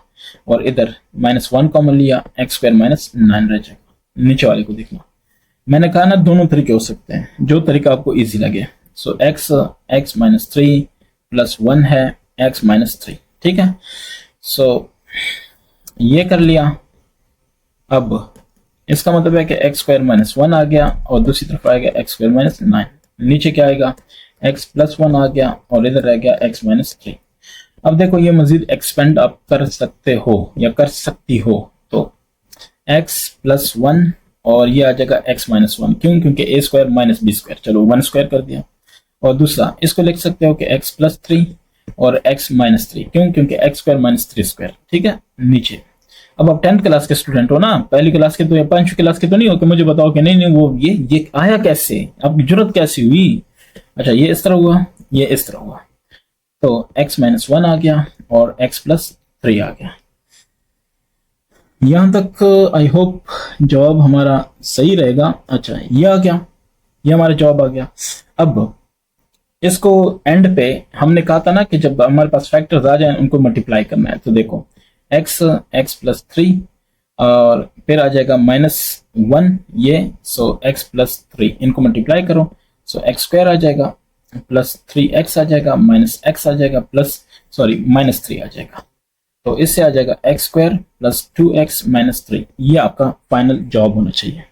और इधर -1 कॉमन लिया, x² -9 रह जाएगा। नीचे वाले को देखना, मैंने कहा ना दोनों तरीके हो सकते हैं, जो तरीका आपको इजी लगे। सो x -3 प्लस 1 है x -3, ठीक है। सो ये कर लिया। अब इसका मतलब है कि x² -1 आ गया और दूसरी तरफ आएगा x² -9, नीचे क्या आएगा, x + 1 आ गया और इधर रह गया x -3। अब देखो, ये मजीद एक्सपेंड आप कर सकते हो या कर सकती हो, तो x + 1 और ये आ जाएगा x -1, क्यों, क्योंकि a² - b², चलो 1² कर दिया। और दूसरा इसको लिख सकते हो कि x + 3 और x -3, क्यों, क्योंकि x² - 3², ठीक है, नीचे। अब आप 10th क्लास के स्टूडेंट हो ना, पहली क्लास के तो या 5वीं क्लास के तो नहीं हो कि मुझे बताओ कि नहीं वो ये आया कैसे, आपकी जरूरत कैसी हुई। अच्छा, ये इस तरह हुआ, ये इस तरह हुआ, तो x -1 आ गया और x + 3 आ गया। यहां तक आई होप जवाब हमारा सही रहेगा। अच्छा ये आ गया, ये हमारा जवाब आ गया। अब इसको एंड पे हमने कहा था ना कि जब हमारे पास फैक्टर्स आ जाए उनको मल्टीप्लाई करना है। तो देखो x प्लस 3 और फिर आ जाएगा -1 ये, सो x प्लस 3 इनको मल्टीप्लाई करो, सो x स्क्वायर आ जाएगा प्लस 3x आ जाएगा माइनस x आ जाएगा प्लस -3 आ जाएगा। तो इससे आ जाएगा x square plus 2x minus 3। ये आपका फाइनल जवाब होना चाहिए।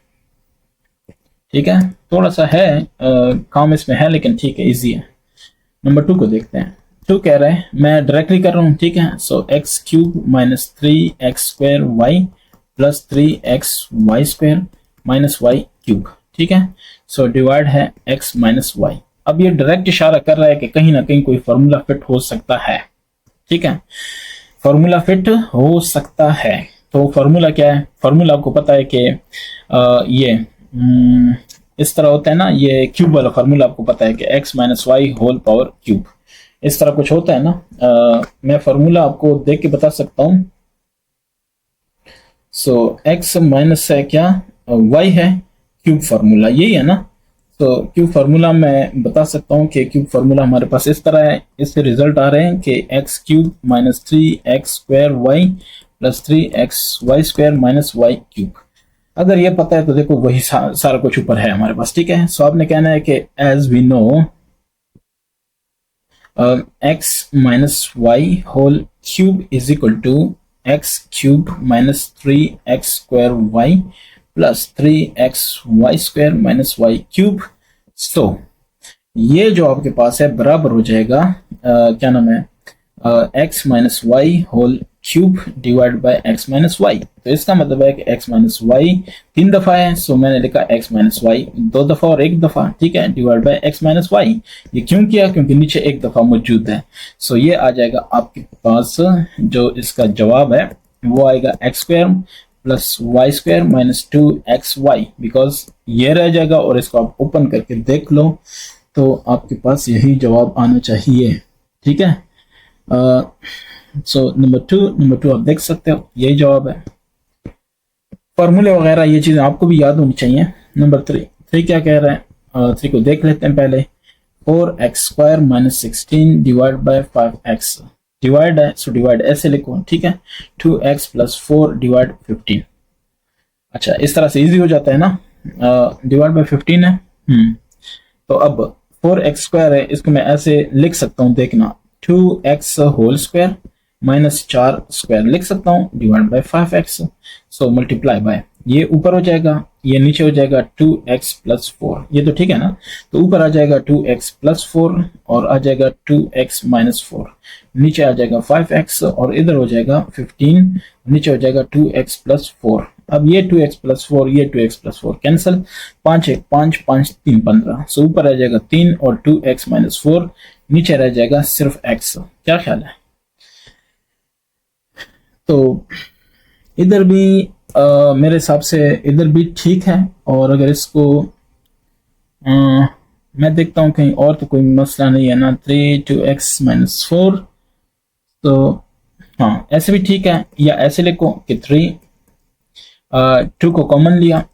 ठीक है, थोड़ा सा है काम इसमें है लेकिन ठीक है, इजी है। नंबर 2 को देखते हैं। 2 कह रहे हैं, मैं डायरेक्टली कर रहा हूँ, ठीक है। So X cube minus 3x square Y plus 3x Y square minus Y cube, ठीक है। सो डिवाइड है x माइनस वाई। अब ये डायरेक्ट इशारा कर रहा है कि कहीं ना कहीं कोई फॉर्मूला फिट हो सकता है, ठीक है, फॉर्मूला फिट हो सकता है। तो फॉर्मूला क्या है? फॉर्मूला आपको पता है कि ये इस तरह होता है ना, ये क्यूब वाला फॉर्मूला आपको पता है कि x minus Y whole power cube, इस तरह कुछ होता है ना। मैं फॉर्मूला आपको देख के बता सकता हूं। सो x माइनस है क्या, y है, क्यूब फार्मूला यही है ना। तो क्यूब फार्मूला मैं बता सकता हूँ कि क्यूब फार्मूला हमारे पास इस तरह है। इससे रिजल्ट आ रहे हैं कि X cube minus 3x square Y plus 3x Y square minus Y cube. अगर ये पता है तो देखो वही सारा कुछ ऊपर है हमारे पास, ठीक है। सो आपने कहना है कि as we know x minus Y whole cube is equal to X cube minus 3x square Y plus 3x Y square minus Y cube. So ये जो आपके पास है बराबर हो जाएगा क्या नाम है, x minus Y whole cube divide by x minus Y. तो इसका मतलब है कि x माइनस वाई 3 दफा है, सो मैंने लिखा x माइनस वाई 2 दफा और 1 दफा, ठीक है, divide by x minus Y. ये क्यों किया? क्योंकि नीचे 1 दफा मौजूद है। सो ये आ जाएगा आपके पास, जो इसका जवाब है वो आएगा x square plus Y square minus 2xy, because ये रह जाएगा और इसको आप ओपन करके देख लो तो आपके पास यही जवाब आना चाहिए, ठीक है। सो नंबर टू आप देख सकते हो यही जवाब है। फॉर्मूले वगैरह ये चीजें आपको भी याद होनी चाहिए। नंबर 3 क्या कह रहा है, 3 को देख लेते हैं पहले। 4x square minus 16 divide by 5x, divide है सो डिवाइड ऐसे लिखो, ठीक है। 2x plus 4 divide 15। अच्छा इस तरह से इजी हो जाता है ना, डिवाइड बाय 15 है। तो अब 4x स्क्वायर है, इसको मैं ऐसे लिख सकता हूँ, देखना 2x whole square minus 4 square लिख सकता हूँ divide by 5x। So multiply by, ये ऊपर हो जाएगा, ये नीचे हो जाएगा 2x प्लस 4, ये तो ठीक है ना। तो ऊपर आ जाएगा 2x प्लस 4 और आ जाएगा 2x माइनस 4, नीचे आ जाएगा 5x और इधर हो जाएगा 15, नीचे हो जाएगा 2x प्लस 4। अब ये 2x प्लस 4 ये 2x प्लस 4 कैंसिल, 5 1 5 5 3 15। सो ऊपर आ जाएगा 3 और 2x माइनस 4, नीचे रह जाएगा सिर्फ x। क्या ख्याल है? तो इधर भी मेरे हिसाब से इधर भी ठीक है। और अगर इसको मैं देखता हूँ कहीं और तो कोई मसला नहीं है ना, 3 2x माइनस 4, तो हाँ ऐसे भी ठीक है। या ऐसे लिखो कि 2 को कॉमन लिया,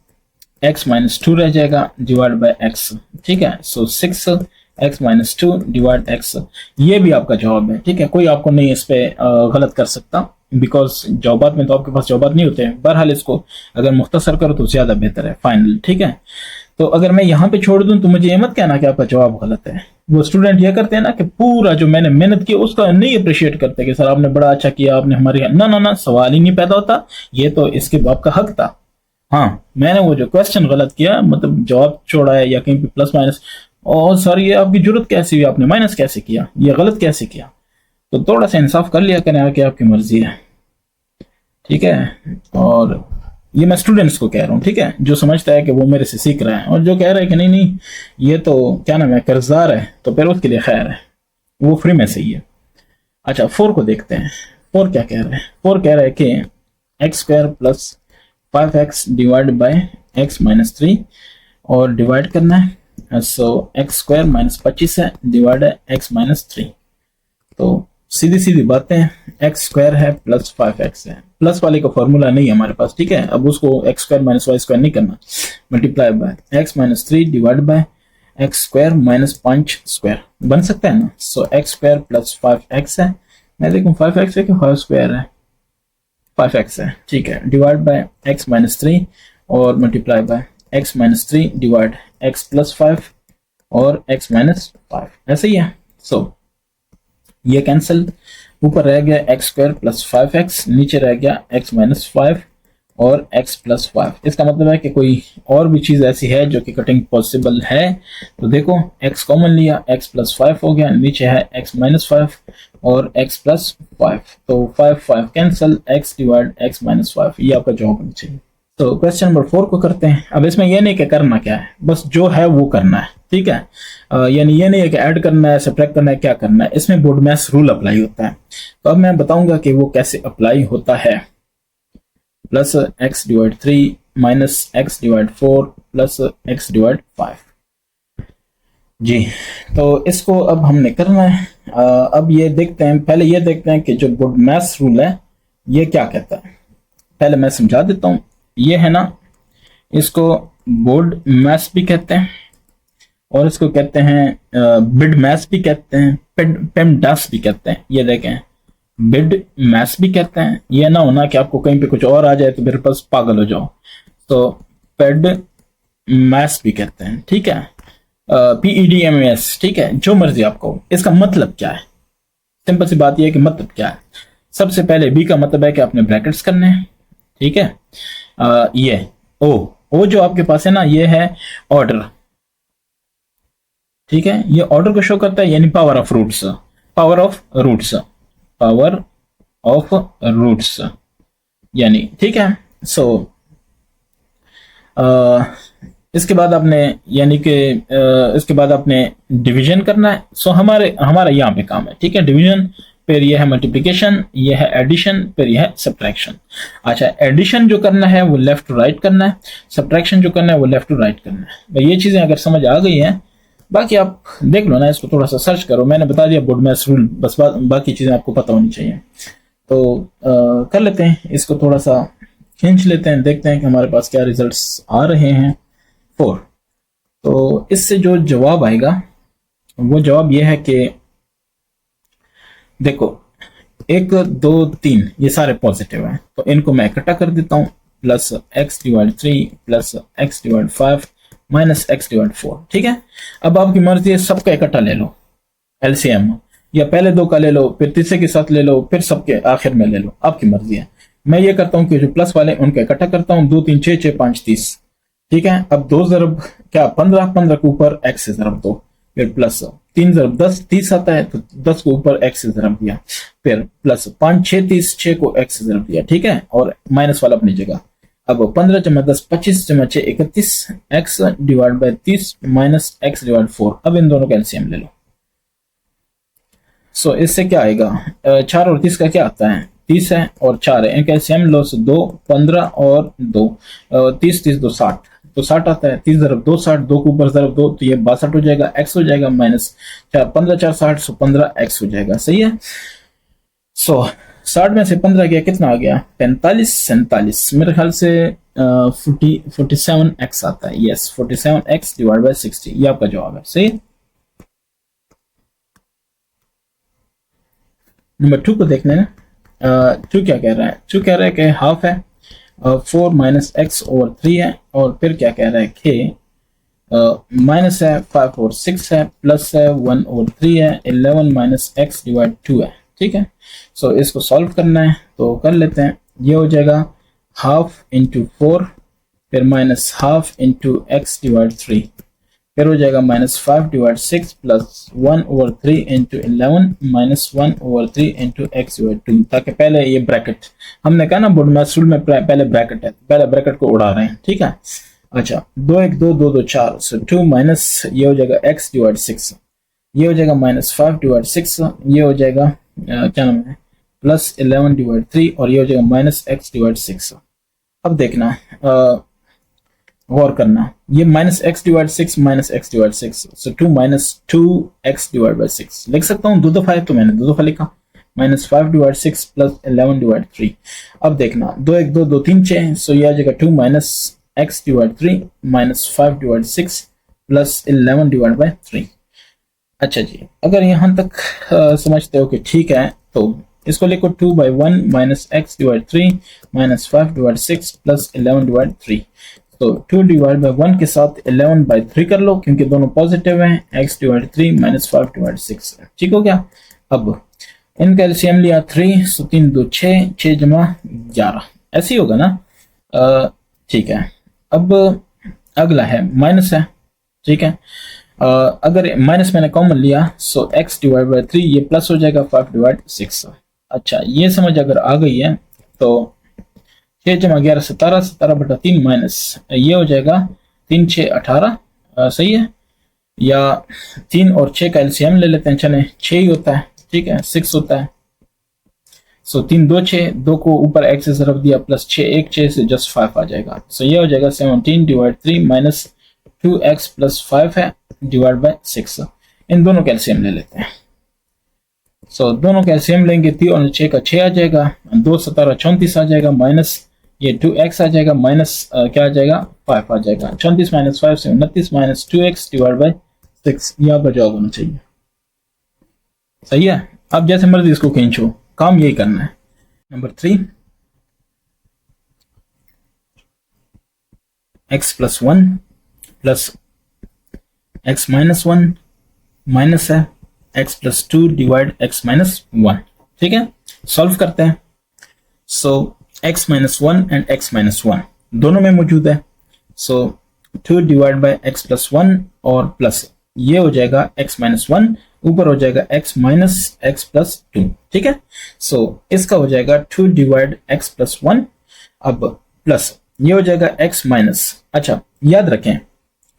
x माइनस 2 रह जाएगा डिवाइड बाय x, ठीक है। सो 6x माइनस 2 डिवाइड x, ये भी आपका जवाब है, ठीक है। कोई आपको नहीं इस पे गलत कर सकता, बिकॉज जवाबात में तो आपके पास जवाबात नहीं होते हैं। बहरहाल इसको अगर मुख्तसर करो तो ज्यादा बेहतर है फाइनल, ठीक है। तो अगर मैं यहाँ पे छोड़ दूं तो मुझे ये मत कहना कि आपका जवाब गलत है। वो स्टूडेंट ये करते हैं ना कि पूरा जो मैंने मेहनत की उसका नहीं अप्रिशिएट करते कि सर आपने बड़ा अच्छा किया, आपने हमारी ना सवाल ही नहीं पैदा होता, ये तो इसके बाप का हक था। हाँ मैंने वो जो क्वेश्चन गलत किया, मतलब जवाब छोड़ा है या कहीं पे प्लस माइनस, और सर ये आपकी जरूरत कैसी हुई, आपने माइनस कैसे किया, ये गलत कैसे किया। तो थोड़ा सा इंसाफ कर लिया करें आके, आपकी मर्जी है, ठीक है। और ये मैं स्टूडेंट्स को कह रहा हूँ, ठीक है, जो समझता है कि वो मेरे से सीख रहा है और जो कह रहा है कि नहीं ये तो क्या नाम है कर्जदार है, तो फिर उसके लिए खैर है, वो फ्री में सही है। अच्छा 4 को देखते हैं। 4 क्या कह रहा है? 4 कह रहा है कि x square plus 5x divide by x minus 3 और डिवाइड करना है। सो एक्स स्क्वायर माइनस 25 है डिवाइड है x माइनस 3। तो सीधी सीधी बातें, एक्स स्क्वायर है प्लस 5x है, प्लस वाले का फॉर्मूला नहीं है हमारे पास, ठीक है। अब उसको X square minus Y square नहीं करना, multiply by X minus 3 divide by X square minus 5 square बन सकता है ना। सो एक्स स्क्वायर प्लस 5x है, मैं देखूं 5x है कि 5 स्क्वायर है, 5x है, ठीक है, डिवाइड बाय एक्स माइनस 3 और multiply by X minus 3 divide x plus 5 और एक्स माइनस 5, ऐसे ही है। सो ये कैंसिल, ऊपर रह गया एक्स स्क्वायर प्लस 5x, नीचे रह गया एक्स माइनस 5 और x प्लस 5। इसका मतलब है कि कोई और भी चीज ऐसी है जो कि कटिंग पॉसिबल है। तो देखो x कॉमन लिया, x प्लस 5 हो गया, नीचे है x माइनस 5 और x प्लस 5, तो 5 cancel, x divide x minus 5, ये आपका जवाब होना चाहिए। तो क्वेश्चन नंबर 4 को करते हैं। अब इसमें यह नहीं कि करना क्या है, बस जो है वो करना है, ठीक है। यानी ये नहीं है कि ऐड करना है, सब्ट्रैक्ट करना है, क्या करना है, इसमें बोर्डमैस रूल अप्लाई होता है। तो अब मैं बताऊंगा कि वो कैसे अप्लाई होता है। Plus x divide 3 minus x divide 4 plus x divide 5 जी। तो इसको अब हमने करना है। अब ये देखते हैं, पहले ये देखते हैं कि जो बोर्डमैस रूल है ये क्या कहता है। पहले मैं समझा देता हूँ। ये है ना, इसको बोर्डमैस भी कहते हैं और इसको कहते हैं बिडमैस भी कहते हैं, पेमडास भी कहते हैं। ये देखें, बिड मैस भी कहते हैं। ये ना होना कि आपको कहीं पे कुछ और आ जाए तो मेरे पास पागल हो जाओ। तो पेड मैस भी कहते हैं, ठीक है, PEDMAS, ठीक है, जो मर्जी आपको। इसका मतलब क्या है, सिंपल सी बात यह है कि मतलब क्या है। सबसे पहले बी का मतलब है कि आपने ब्रैकेट्स करने हैं, ठीक है। ये ओ जो आपके पास है ना, ये है ऑर्डर, ठीक है, ये ऑर्डर को शो करता है, यानी power of roots, power of roots, power of roots यानी, ठीक है। सो इसके बाद आपने यानी कि इसके बाद आपने डिवीजन करना है। सो हमारा यहाँ पे काम है, ठीक है, डिवीजन, फिर ये है मल्टीप्लिकेशन, ये है एडिशन, फिर ये है सब्ट्रैक्शन। अच्छा, एडिशन जो करना है वो लेफ्ट टू राइट करना है, सब्ट्रैक्शन जो करना है वो लेफ्ट टू राइट करना है। भाई ये चीजें अगर समझ आ गई हैं, बाकी आप देख लो ना, इसको थोड़ा सा सर्च करो, मैंने बता दिया बोर्डमैस रूल, बस बाकी चीजें आपको पता होनी चाहिए। तो कर लेते हैं, इसको थोड़ा सा खींच लेते हैं, देखते हैं कि हमारे पास क्या रिजल्ट्स आ रहे हैं। 4, तो इससे जो जवाब आएगा वो जवाब ये है कि देखो 1 2 3 ये सारे पॉजिटिव हैं, तो इनको मैं इकट्ठा कर देता हूं। Plus x divide 3 plus x divide 5 minus x divide 4, ठीक है। अब आपकी मर्जी है, सबका इकट्ठा ले लो LCM, या पहले 2 का ले लो, फिर तीसरे के साथ ले लो, फिर सबके आखिर में ले लो, आपकी मर्जी है। मैं ये करता हूँ कि जो प्लस वाले उनका इकट्ठा करता हूँ, 2 3 6 6 5 30, ठीक है। अब 2 ज़रब क्या 15, 15 के ऊपर एक्स से ज़रब दो, फिर प्लस 3 ज़रब 10 30 आता है, तो 10 को ऊपर एक्स से ज़रब दिया, फिर प्लस 5 6 30, 6 को एक्स से ज़रब दिया, ठीक है, और माइनस वाला अपनी जगह। अब 15 जमा 10 25 जमा 6 31, x divide by 30 minus x divide 4। अब इन दोनों का एलसीएम ले लो। सो इससे क्या आएगा, 4 और 30 का क्या आता है, 30 है और 4 है, इनका एलसीएम लो, 2 15 और 2 30 30 2 60, तो 60 आता है। 30 ज़रब 2 60, 2 के ऊपर ज़रब 2, तो ये 62 हो जाएगा, एक्स हो जाएगा, माइनस 4 15 4 60, सो 15 एक्स हो जाएगा, सही है। सो 60 में से 15 गया, कितना आ गया, 45 47, मेरे ख्याल से 47 एक्स आता है, यस 47 एक्स डिवाइड बाय 60, ये आपका जवाब है, सही। नंबर 2 को देखने हैं। 2 क्या कह रहा है, 2 कह रहा है कि हाफ है, 4 माइनस एक्स ओवर 3 है, और फिर क्या कह रहा है कि माइनस है 5 और 6 है, प्लस है 1 और 3 है, 11 माइनस एक्स डिवाइड 2 है, ठीक है। सो इसको सॉल्व करना है, तो कर लेते हैं। ये हो जाएगा हाफ इंटू 4, फिर minus half into x divide 3, फिर हो जाएगा minus 5 divide 6 plus 1 over 3 into 11 minus 1 over 3 into x divide 2, ताकि पहले ये ब्रैकेट, हमने कहा ना बोर्डमैस रूल में पहले ब्रैकेट है, पहले ब्रैकेट को उड़ा रहे हैं, ठीक है। अच्छा, 2 1 2 2 2 4, सो 2 माइनस ये हो जाएगा एक्स डिवाइड 6, ये हो जाएगा माइनस 5 डिवाइड 6, ये हो जाएगा क्या नाम है, प्लस 11 डिवाइड 3, और ये हो जाएगा माइनस एक्स डिवाइड 6। अब देखना, गौर करना, ये minus x divide 6 minus x divide 6, so 2 minus 2 x divide by 6 लिख सकता हूँ, 2 दफा है तो मैंने 2 दफा लिखा, माइनस 5 डिवाइड 6 प्लस 11 डिवाइड 3। अब देखना 2 1 2 2 3 6, सो ये आ जाएगा 2 minus x divide 3 minus 5 divide 6 plus 11 divide by 3। अच्छा जी, अगर यहाँ तक समझते हो कि ठीक है तो इसको लिखो 2 by 1 minus x divide 3 minus 5 divide 6 plus 11 divide 3। तो 2 डिवाइड बाई 1 के साथ 11 बाई 3 कर लो क्योंकि दोनों पॉजिटिव हैं, x डिवाइड 3 माइनस 5 डिवाइड 6। ठीक हो गया। अब इनका एलसीएम लिया 3, सो 3 2 6, 6 जमा 11, ऐसे ही होगा ना। ठीक है। अब अगला है माइनस है। ठीक है, अगर माइनस मैंने कॉमन लिया सो x डिवाइड बाई 3 ये प्लस हो जाएगा 5 डिवाइड 6। अच्छा, ये समझ अगर आ गई है तो 6 जमा 11 17, 17 बटा 3 माइनस ये हो जाएगा 3 6 18। सही है, या 3 और 6 का एलसीएम ले लेते हैं, चले 6 ही होता है। ठीक है, 6 होता है। सो 3 2 6, 2 को ऊपर x से रख दिया प्लस 6 1 6 से जस्ट 5 आ जाएगा। सो ये हो जाएगा 17 डिवाइड 3 माइनस 2x प्लस 5 है डिवाइड बाय 6। इन दोनों का एलसीएम ले लेते हैं। सो दोनों का एलसीएम लेंगे 3 और 6 का 6 आ जाएगा, 2 17 34 आ जाएगा, माइनस ये 2x आ जाएगा, माइनस क्या आ जाएगा 5 आ जाएगा। 34 माइनस 5 से 29 माइनस 2x डिवाइड बाय 6, यहाँ पर जवाब होना चाहिए। सही है, अब जैसे मर्जी इसको खींचो, काम यही करना है। Number 3, x plus 1 plus x minus 1 minus है x plus 2 divide x minus 1। ठीक है, सॉल्व करते हैं। सो x minus 1 and x minus 1 दोनों में मौजूद है। सो 2 डिवाइड बाय x प्लस 1 और प्लस ये हो जाएगा x माइनस 1, ऊपर हो जाएगा x माइनस x प्लस 2। ठीक है, सो इसका हो जाएगा 2 डिवाइड x प्लस 1, अब प्लस ये हो जाएगा x माइनस। अच्छा, याद रखें,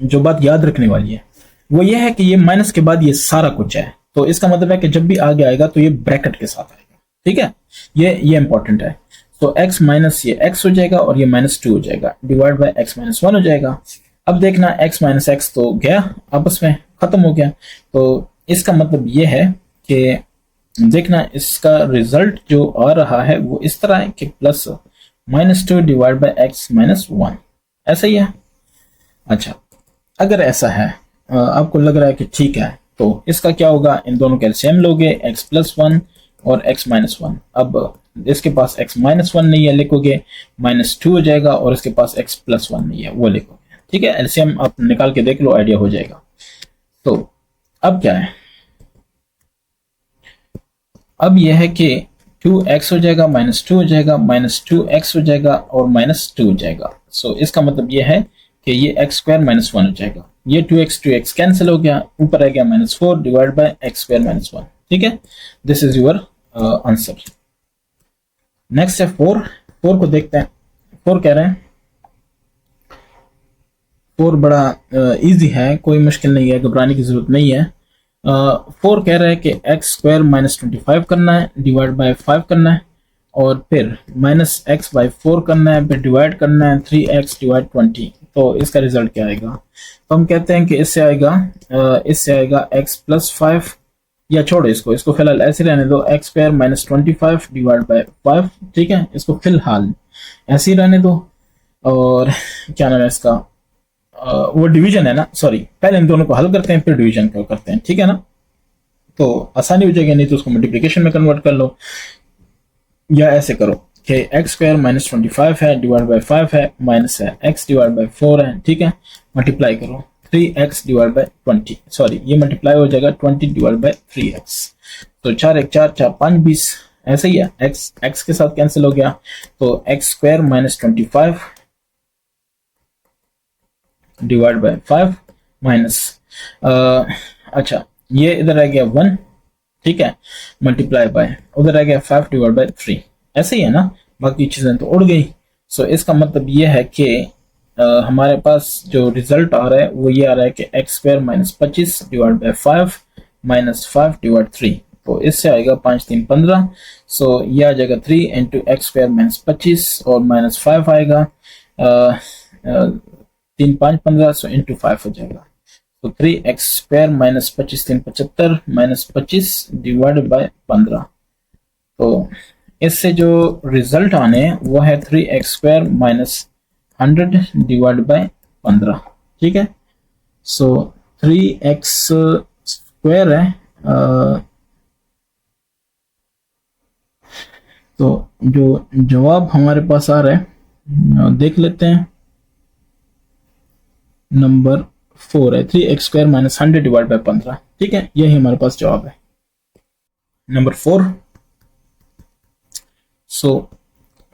जो बात याद रखने वाली है वो ये है कि ये माइनस के बाद ये सारा कुछ है, तो इसका मतलब है कि जब भी आगे आएगा तो ये ब्रैकेट के साथ आएगा। ठीक है, ये इंपॉर्टेंट है। तो x माइनस ये x हो जाएगा और ये माइनस 2 हो जाएगा, डिवाइड बाय x माइनस 1 हो जाएगा। अब देखना x माइनस x तो गया आपस में, खत्म हो गया। तो इसका मतलब ये है कि देखना इसका रिजल्ट जो आ रहा है वो इस तरह है कि plus minus 2 divide by x minus 1, ऐसा ही है। अच्छा, अगर ऐसा है आपको लग रहा है कि ठीक है, तो इसका क्या होगा, इन दोनों का एलसीएम लोगे x प्लस 1 और x माइनस 1। अब इसके पास x माइनस 1 नहीं है, लिखोगे माइनस 2 हो जाएगा, और इसके पास x प्लस 1 नहीं है, वो लिखोगे। ठीक है, एलसीएम आप निकाल के देख लो, आइडिया हो जाएगा। तो अब क्या है, अब यह है कि 2x हो जाएगा, माइनस 2 हो जाएगा, माइनस 2x हो जाएगा और माइनस 2 हो जाएगा। सो इसका मतलब यह है कि ये x स्क्वायर माइनस 1 हो जाएगा, ये 2x कैंसिल हो गया, ऊपर रह गया minus 4 divide by x square minus 1। ठीक है, this is your answer. Next है 4 को देखते हैं। 4 कह रहे हैं, 4 बड़ा इजी है, कोई मुश्किल नहीं है, घबराने की जरूरत नहीं है। 4 कह रहा है कि x स्क्वायर माइनस 25 करना है, डिवाइड बाय 5 करना है, और फिर माइनस x बाई 4 करना है, फिर डिवाइड करना है 3x डिवाइड 20। तो इसका रिजल्ट क्या आएगा, तो हम कहते हैं कि इससे आएगा x प्लस 5, या छोड़ो इसको फिलहाल ऐसे रहने दो, x square minus 25 divide by 5। ठीक है, इसको फिलहाल ऐसे ही रहने दो। और क्या नाम है इसका, वो डिवीजन है ना, सॉरी, पहले इन दोनों को हल करते हैं फिर डिवीजन को करते हैं। ठीक है ना, तो आसानी हो जाएगी, नहीं तो उसको मल्टीप्लिकेशन में कन्वर्ट कर लो, या ऐसे करो कि x स्क्वायर माइनस 25 है, डिवाइड बाय 5 है, माइनस है x डिवाइड बाय 4 है। ठीक है, मल्टीप्लाई करो 3x डिवाइड बाय 20, सॉरी ये मल्टीप्लाई हो जाएगा 20 डिवाइड बाय 3x। तो 4 1 4 4 5 20, ऐसे ही है, x के साथ कैंसिल हो गया, तो x square minus 25 divide by 5 minus अच्छा ये इधर आ गया 1। ठीक है, मल्टीप्लाई बाय उधर आ गया 5 डिवाइड बाय 3, ऐसे ही है ना, बाकी चीजें तो उड़ गई। सो इसका मतलब ये है कि हमारे पास जो रिजल्ट आ रहा है वो ये आ रहा है कि x square minus 25 divide by 5 minus 5 divide 3। तो इससे आएगा 5 3 15। सो ये आ जाएगा 3 इंटू एक्स स्क्वायर माइनस 25 और माइनस 5 आएगा 3 5 15, सो इंटू 5 हो जाएगा। तो 3x square minus 25 3 75 minus 25 divide by 15। तो इससे जो रिजल्ट आने हैं वो है 3x² माइनस 100 डिवाइड बाय 15। ठीक है, सो 3x² है, तो जो जवाब हमारे पास आ रहा है देख लेते हैं। नंबर 4 है 3x² माइनस 100 डिवाइड बाय 15। ठीक है, यही हमारे पास जवाब है नंबर 4। सो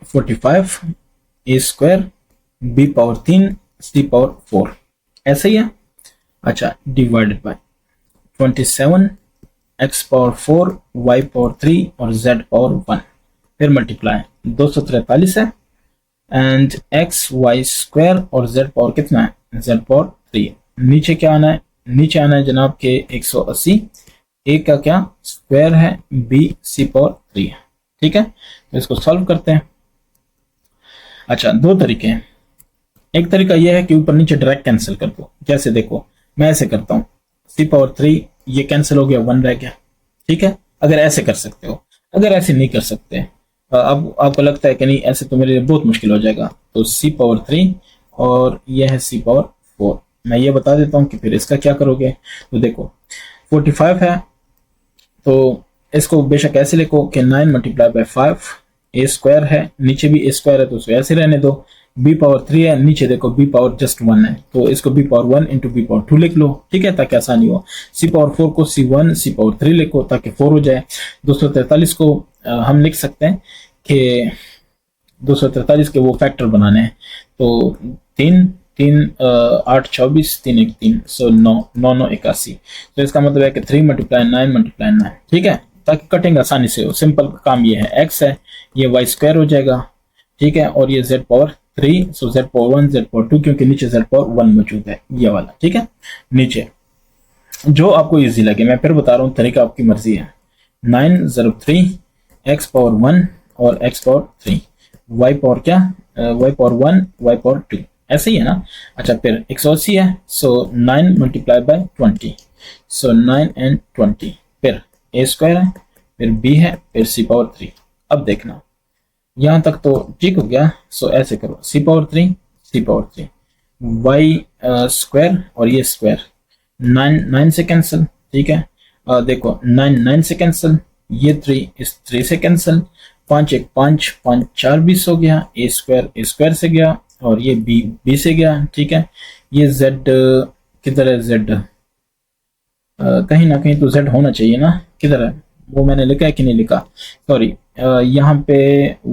45 a² b power 3 c power 4 ऐसा ही है। अच्छा, divided by 27 x power 4 y power 3 और z पावर 1, फिर मल्टीप्लाई 243 है एंड xy² और z पावर कितना है, z पावर 3। नीचे क्या आना है, नीचे आना है जनाब के 180, a का क्या स्क्वायर है, b c पावर 3 है। ठीक है, तो इसको सॉल्व करते हैं। अच्छा, दो तरीके हैं। एक तरीका यह है कि ऊपर नीचे डायरेक्ट कैंसिल कर दो। जैसे देखो मैं ऐसे करता हूँ, c पावर 3 ये कैंसिल हो गया, 1 रह गया। ठीक है, अगर ऐसे कर सकते हो। अगर ऐसे नहीं कर सकते, अब आपको लगता है कि नहीं ऐसे तो मेरे लिए बहुत मुश्किल हो जाएगा, तो c पावर 3 और यह है c पावर 4। मैं ये बता देता हूँ कि फिर इसका क्या करोगे। तो देखो 45 है तो इसको बेशक ऐसे लिखो कि 9 मल्टीप्लाई बाय 5 a² है, नीचे भी a² है तो उसको ऐसे रहने दो। b पावर 3 है, नीचे देखो b पावर जस्ट 1 है तो इसको b power 1 into b power 2 लिख लो। ठीक है, ताकि आसानी हो। c पावर 4 को c1 c पावर 3 लिखो ताकि 4 हो जाए। 243 को हम लिख सकते हैं कि 243 के वो फैक्टर बनाने हैं, तो 3 3 8 24 3 1 3, सो 9 9 9 81। तो इसका मतलब है कि 3 मल्टीप्लाई 9 मल्टीप्लाई 9। ठीक है, ताकि कटिंग आसानी से हो। सिंपल काम ये है, x है ये y² हो जाएगा। ठीक है, और ये z पावर 3, सो z पावर 1 z पावर 2, क्योंकि नीचे z पावर 1 मौजूद है ये वाला। ठीक है, नीचे जो आपको इजी लगे, मैं फिर बता रहा हूँ, तरीका आपकी मर्जी है। 9 0 3 x पावर 1 और x पावर 3, y पावर क्या, y पावर 1 y पावर 2, ऐसे ही है ना। अच्छा, फिर 180 है, सो 9 मल्टीप्लाई बाय 20, सो 9 एंड 20, फिर a² है, फिर b है, फिर c पावर 3। अब देखना यहां तक तो ठीक हो गया, सो ऐसे करो c power 3 c power 3 y² और ये स्क्वायर 9 9 से कैंसिल। ठीक है, देखो 9 9 से कैंसिल, ये 3 इस 3 से कैंसिल, 5 1 5 5 4 20 हो गया, a² से गया और ये b से गया। ठीक है, ये z किधर है, z कहीं ना कहीं तो z होना चाहिए ना, किधर है वो मैंने लिखा है कि नहीं लिखा, सॉरी। यहाँ पे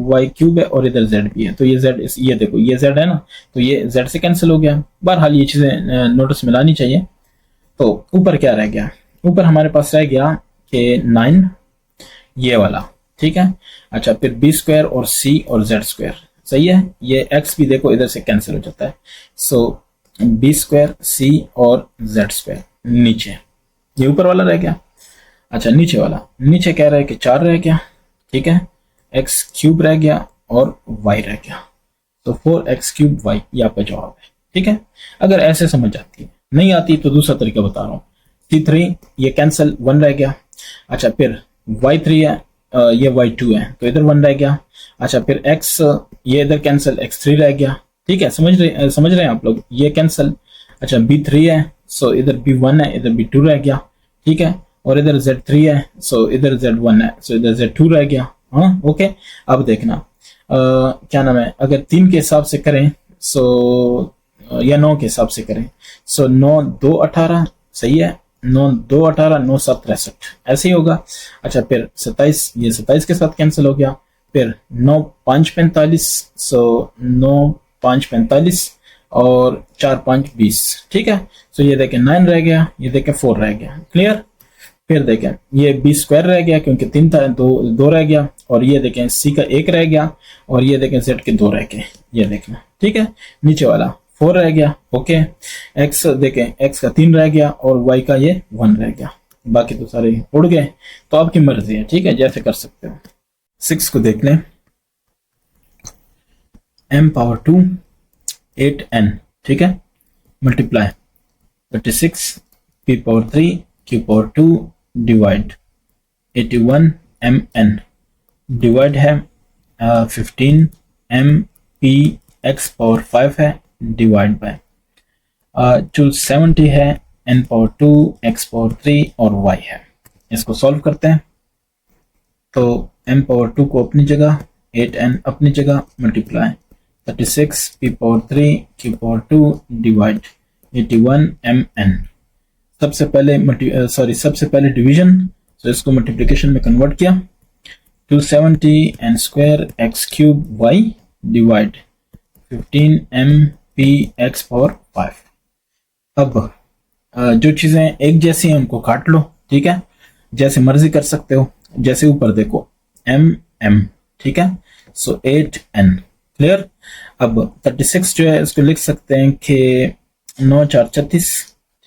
y³ है और इधर z भी है, तो ये z, ये देखो ये z है ना, तो ये z से कैंसिल हो गया। बहरहाल ये चीजें नोटिस में लानी चाहिए। तो ऊपर क्या रह गया, ऊपर हमारे पास रह गया कि 9 ये वाला। ठीक है, अच्छा, फिर b² और c और z²। सही है, ये x भी देखो इधर से कैंसिल हो जाता है, सो b² c और z²। नीचे ये ऊपर वाला रह गया। अच्छा, नीचे वाला, नीचे क्या रह गया, 4 रह गया। ठीक है, x³ रह गया और y रह गया, तो 4x³ y ये आपका जवाब है। ठीक है, अगर ऐसे समझ आती है, नहीं आती तो दूसरा तरीका बता रहा हूँ। c3 ये कैंसिल, 1 रह गया। अच्छा, फिर y3 है, ये y2 है तो इधर 1 रह गया। अच्छा, फिर x ये इधर कैंसिल, x3 रह गया। ठीक है, समझ रहे हैं आप लोग, ये कैंसिल। अच्छा, b3 है, सो इधर b1 है, इधर b2 रह गया। ठीक है, और इधर z3 है, सो इधर z1 है, सो इधर z2 रह गया। हाँ, ओके। अब देखना क्या नाम है, अगर 3 के हिसाब से करें सो या 9 के हिसाब से करें, सो 9 2 18, सही है, 9 2 18 9 7 63, ऐसे ही होगा। अच्छा, फिर 27, ये 27 के साथ कैंसिल हो गया। फिर 9 5 45, सो 9 5 45 और 4 5 20। ठीक है, सो ये देखें 9 रह गया, ये देखें 4 रह गया। क्लियर। फिर देखें ये b² रह गया क्योंकि 3 था, 2 रह गया, और ये देखें c का 1 रह गया, और ये देखें z के 2 रह गए, ये देखना। ठीक है, नीचे वाला 4 रह गया। ओके, x देखें, x का 3 रह गया और y का ये 1 रह गया, बाकी तो सारे उड़ गए। तो आपकी मर्जी है, ठीक है, जैसे कर सकते हो। 6 को देख लें, m पावर 2 8n। ठीक है, multiply 36 p power 3 q power 2 divide 81 mn। Divide है 15 एम पी एक्स पावर 5 है डिवाइड बाय जो 70 है n पावर 2 x पावर 3 और y है। इसको सॉल्व करते हैं तो m पावर 2 को अपनी जगह 8n अपनी जगह multiply 36 p power 3 q power 2 divide 81 mn। सबसे पहले डिवीजन, तो इसको मल्टीप्लिकेशन में कन्वर्ट किया 270 n square x cube y divide 15 m p x power 5। अब जो चीजें एक जैसी हैं उनको काट लो, ठीक है, जैसे मर्जी कर सकते हो। जैसे ऊपर देखो m, ठीक है, सो 8n क्लियर। अब 36 जो है इसको लिख सकते हैं कि 9 4 36,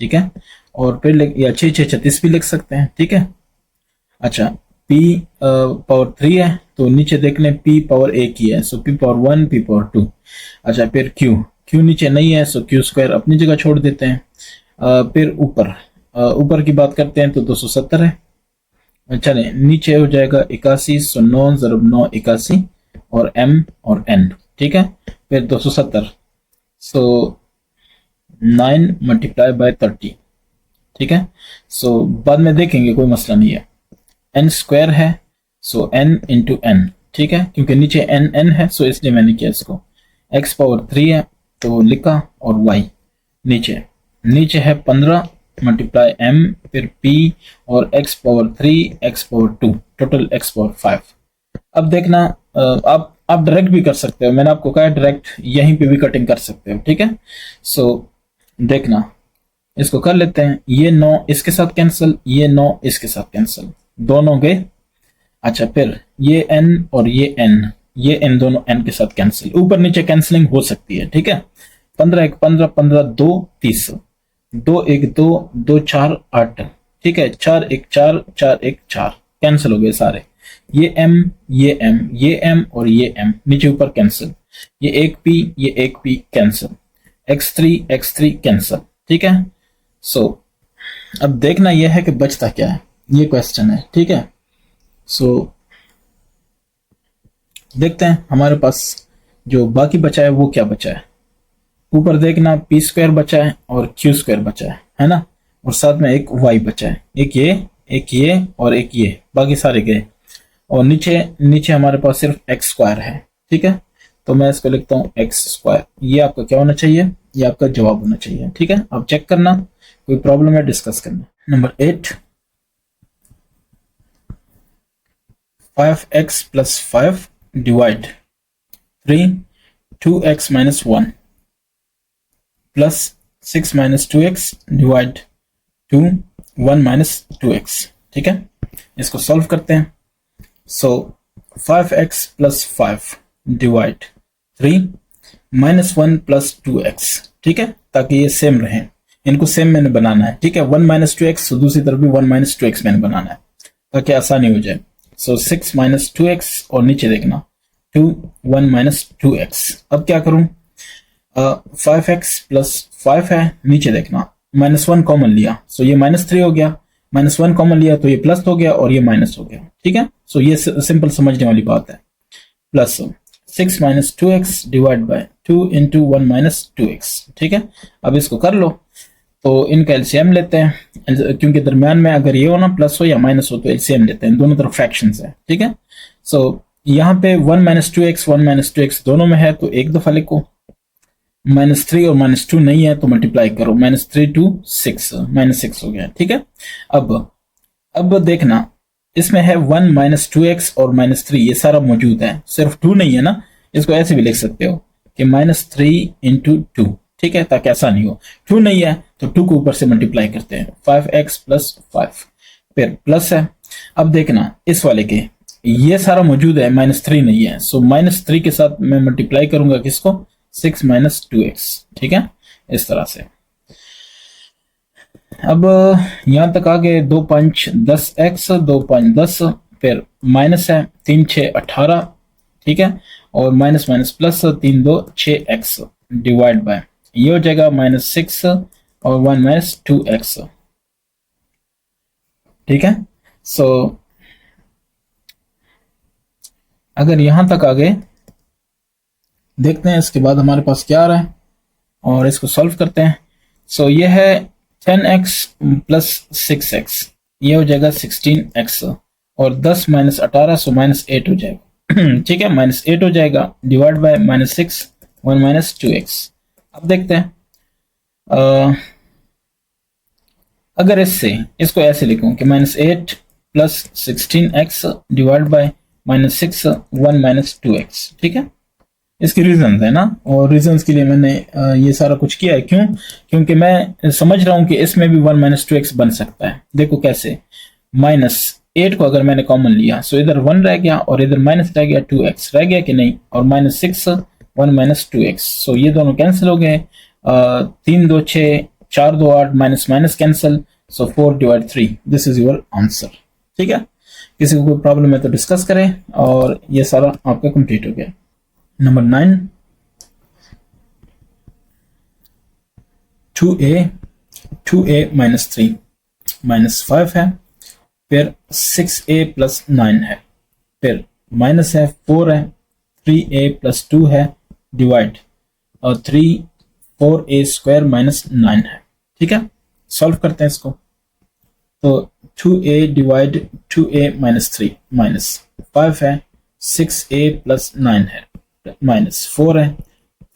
ठीक है, और फिर या 6 6 36 भी लिख सकते हैं, ठीक है। अच्छा p पावर 3 है तो नीचे देख लें p पावर एक ही है, सो p पावर 1 p पावर 2। अच्छा फिर q नीचे नहीं है, सो q स्क्वायर अपनी जगह छोड़ देते हैं। फिर ऊपर की बात करते हैं तो 270 है। चले नीचे हो जाएगा 81, सो 9 ज़रब 9 81 और m और n, ठीक है। फिर 270, सो 9 मल्टीप्लाई बाय 30, ठीक है। सो बाद में देखेंगे, कोई मसला नहीं है। n स्क्वायर है, सो n इंटू n, ठीक है, क्योंकि नीचे n है, सो इसलिए मैंने किया इसको। x पावर 3 है तो लिखा, और y नीचे है 15 मल्टीप्लाई m फिर p और x power 3 x power 2 total x power 5। अब देखना आप डायरेक्ट भी कर सकते हो, मैंने आपको कहा डायरेक्ट यहीं पे भी कटिंग कर सकते हो, ठीक है। सो देखना इसको कर लेते हैं, ये 9 इसके साथ कैंसिल, ये 9 इसके साथ कैंसिल, दोनों गए। अच्छा फिर ये n और ये n दोनों n के साथ कैंसिल, ऊपर नीचे कैंसिलिंग हो सकती है, ठीक है। 15 1 15 15 2 30, 2 1 2 2 4 8, ठीक है, 4 1 4 4 1 4 कैंसिल हो गए सारे। ये m ये m और ये m नीचे ऊपर कैंसिल, ये एक p कैंसिल, x3 कैंसिल, ठीक है। सो अब देखना यह है कि बचता क्या है, ये क्वेश्चन है, ठीक है। सो देखते हैं हमारे पास जो बाकी बचा है वो क्या बचा है। ऊपर देखना पी स्क्वायर बचा है और क्यू स्क्वायर बचा है ना, और साथ में एक वाई बचा है, एक ये और एक ये, बाकी सारे गए। और नीचे हमारे पास सिर्फ एक्स स्क्वायर है, ठीक है। तो मैं इसको लिखता हूँ एक्स स्क्वायर। ये आपका क्या होना चाहिए, ये आपका जवाब होना चाहिए, ठीक है। आप चेक करना, कोई प्रॉब्लम है डिस्कस करना। Number 8, 5x plus 5 divide 3 2x minus 1 plus 6 minus 2x divide 2 1 minus 2x, ठीक है। इसको सॉल्व करते हैं। सो 5x plus 5 divide 3 minus 1 plus 2x, ठीक है, ताकि ये सेम रहे, इनको सेम मैंने बनाना है, ठीक है। 1 माइनस 2x, दूसरी तरफ भी 1 माइनस 2x मैंने बनाना है ताकि आसानी हो जाए। सो 6 माइनस 2x और नीचे देखना 2 1 माइनस 2x। अब क्या करूं, 5x प्लस 5 है, नीचे देखना -1 कॉमन लिया, सो ये -3 हो गया, -1 कॉमन लिया तो ये प्लस हो गया और ये माइनस हो गया, ठीक है। सो ये सिंपल समझने वाली बात है। Plus 6 minus 2x divide by 2 into 1 minus 2x, ठीक है। अब इसको कर लो, तो इनका एलसीएम लेते हैं, क्योंकि दरमियान में अगर ये हो ना प्लस हो या माइनस हो तो एलसीएम लेते हैं, दोनों तरफ फ्रैक्शंस है, ठीक है। सो यहाँ पे 1 माइनस 2x 1 माइनस 2x दोनों में है तो एक दफा लिखो, -3 और -2 नहीं है तो मल्टीप्लाई करो, -3 2 6 -6 हो गया, ठीक है। अब देखना इसमें है 1 माइनस 2x और -3, ये सारा मौजूद है, सिर्फ 2 नहीं है ना, इसको ऐसे भी लिख सकते हो कि -3 इंटू 2, ठीक है, ताकि आसानी हो। 2 नहीं है तो 2 को ऊपर से मल्टीप्लाई करते हैं, 5x प्लस 5, फिर प्लस है। अब देखना इस वाले के ये सारा मौजूद है, -3 नहीं है, सो -3 के साथ मैं मल्टीप्लाई करूंगा किसको, 6 माइनस 2x, ठीक है, इस तरह से। अब यहां तक आगे 2 5 10x 2 5 10, फिर माइनस है 3 6 18, ठीक है, और minus minus plus 3 2 6x divide by ये हो जाएगा -6 और 1 माइनस 2x, ठीक है। सो अगर यहां तक आ गए, देखते हैं इसके बाद हमारे पास क्या आ रहा है और इसको सॉल्व करते हैं। सो ये है 10x प्लस 6x, ये हो जाएगा 16x, और 10 माइनस 18, सो माइनस 8 हो जाएगा। ठीक है, माइनस 8 हो जाएगा, divide by minus 6, 1 minus 2x। अब देखते हैं, अगर इसको ऐसे लिखूं कि minus 8 plus 16x divide by minus 6, 1 minus 2x। ठीक है, इसके रीजन है ना, और रीजंस के लिए मैंने ये सारा कुछ किया है। क्यों? क्योंकि मैं समझ रहा हूं कि इसमें भी 1 माइनस 2x बन सकता है। देखो कैसे, माइनस 8 को अगर मैंने कॉमन लिया, सो इधर 1 रह गया और इधर माइनस रह गया, 2x रह गया कि नहीं, और माइनस 6, 1 माइनस 2x, सो ये दोनों कैंसिल हो गए। 3 2 6, 4 2 8, minus minus cancel, so 4 divide 3, this is your answer. ठीक है, किसी को कोई प्रॉब्लम है तो डिस्कस करें, और ये सारा आपका कंप्लीट हो गया। नंबर 9, 2a माइनस 3 माइनस 5 है, फिर 6a प्लस 9 है, फिर माइनस है, 4 है, 3a प्लस 2 है, डिवाइड, और 4a स्क्वायर माइनस 9 है। ठीक है, सॉल्व करते हैं इसको। तो 2a divide 2a minus 3 minus 5 है, 6a प्लस 9 है, माइनस 4 है,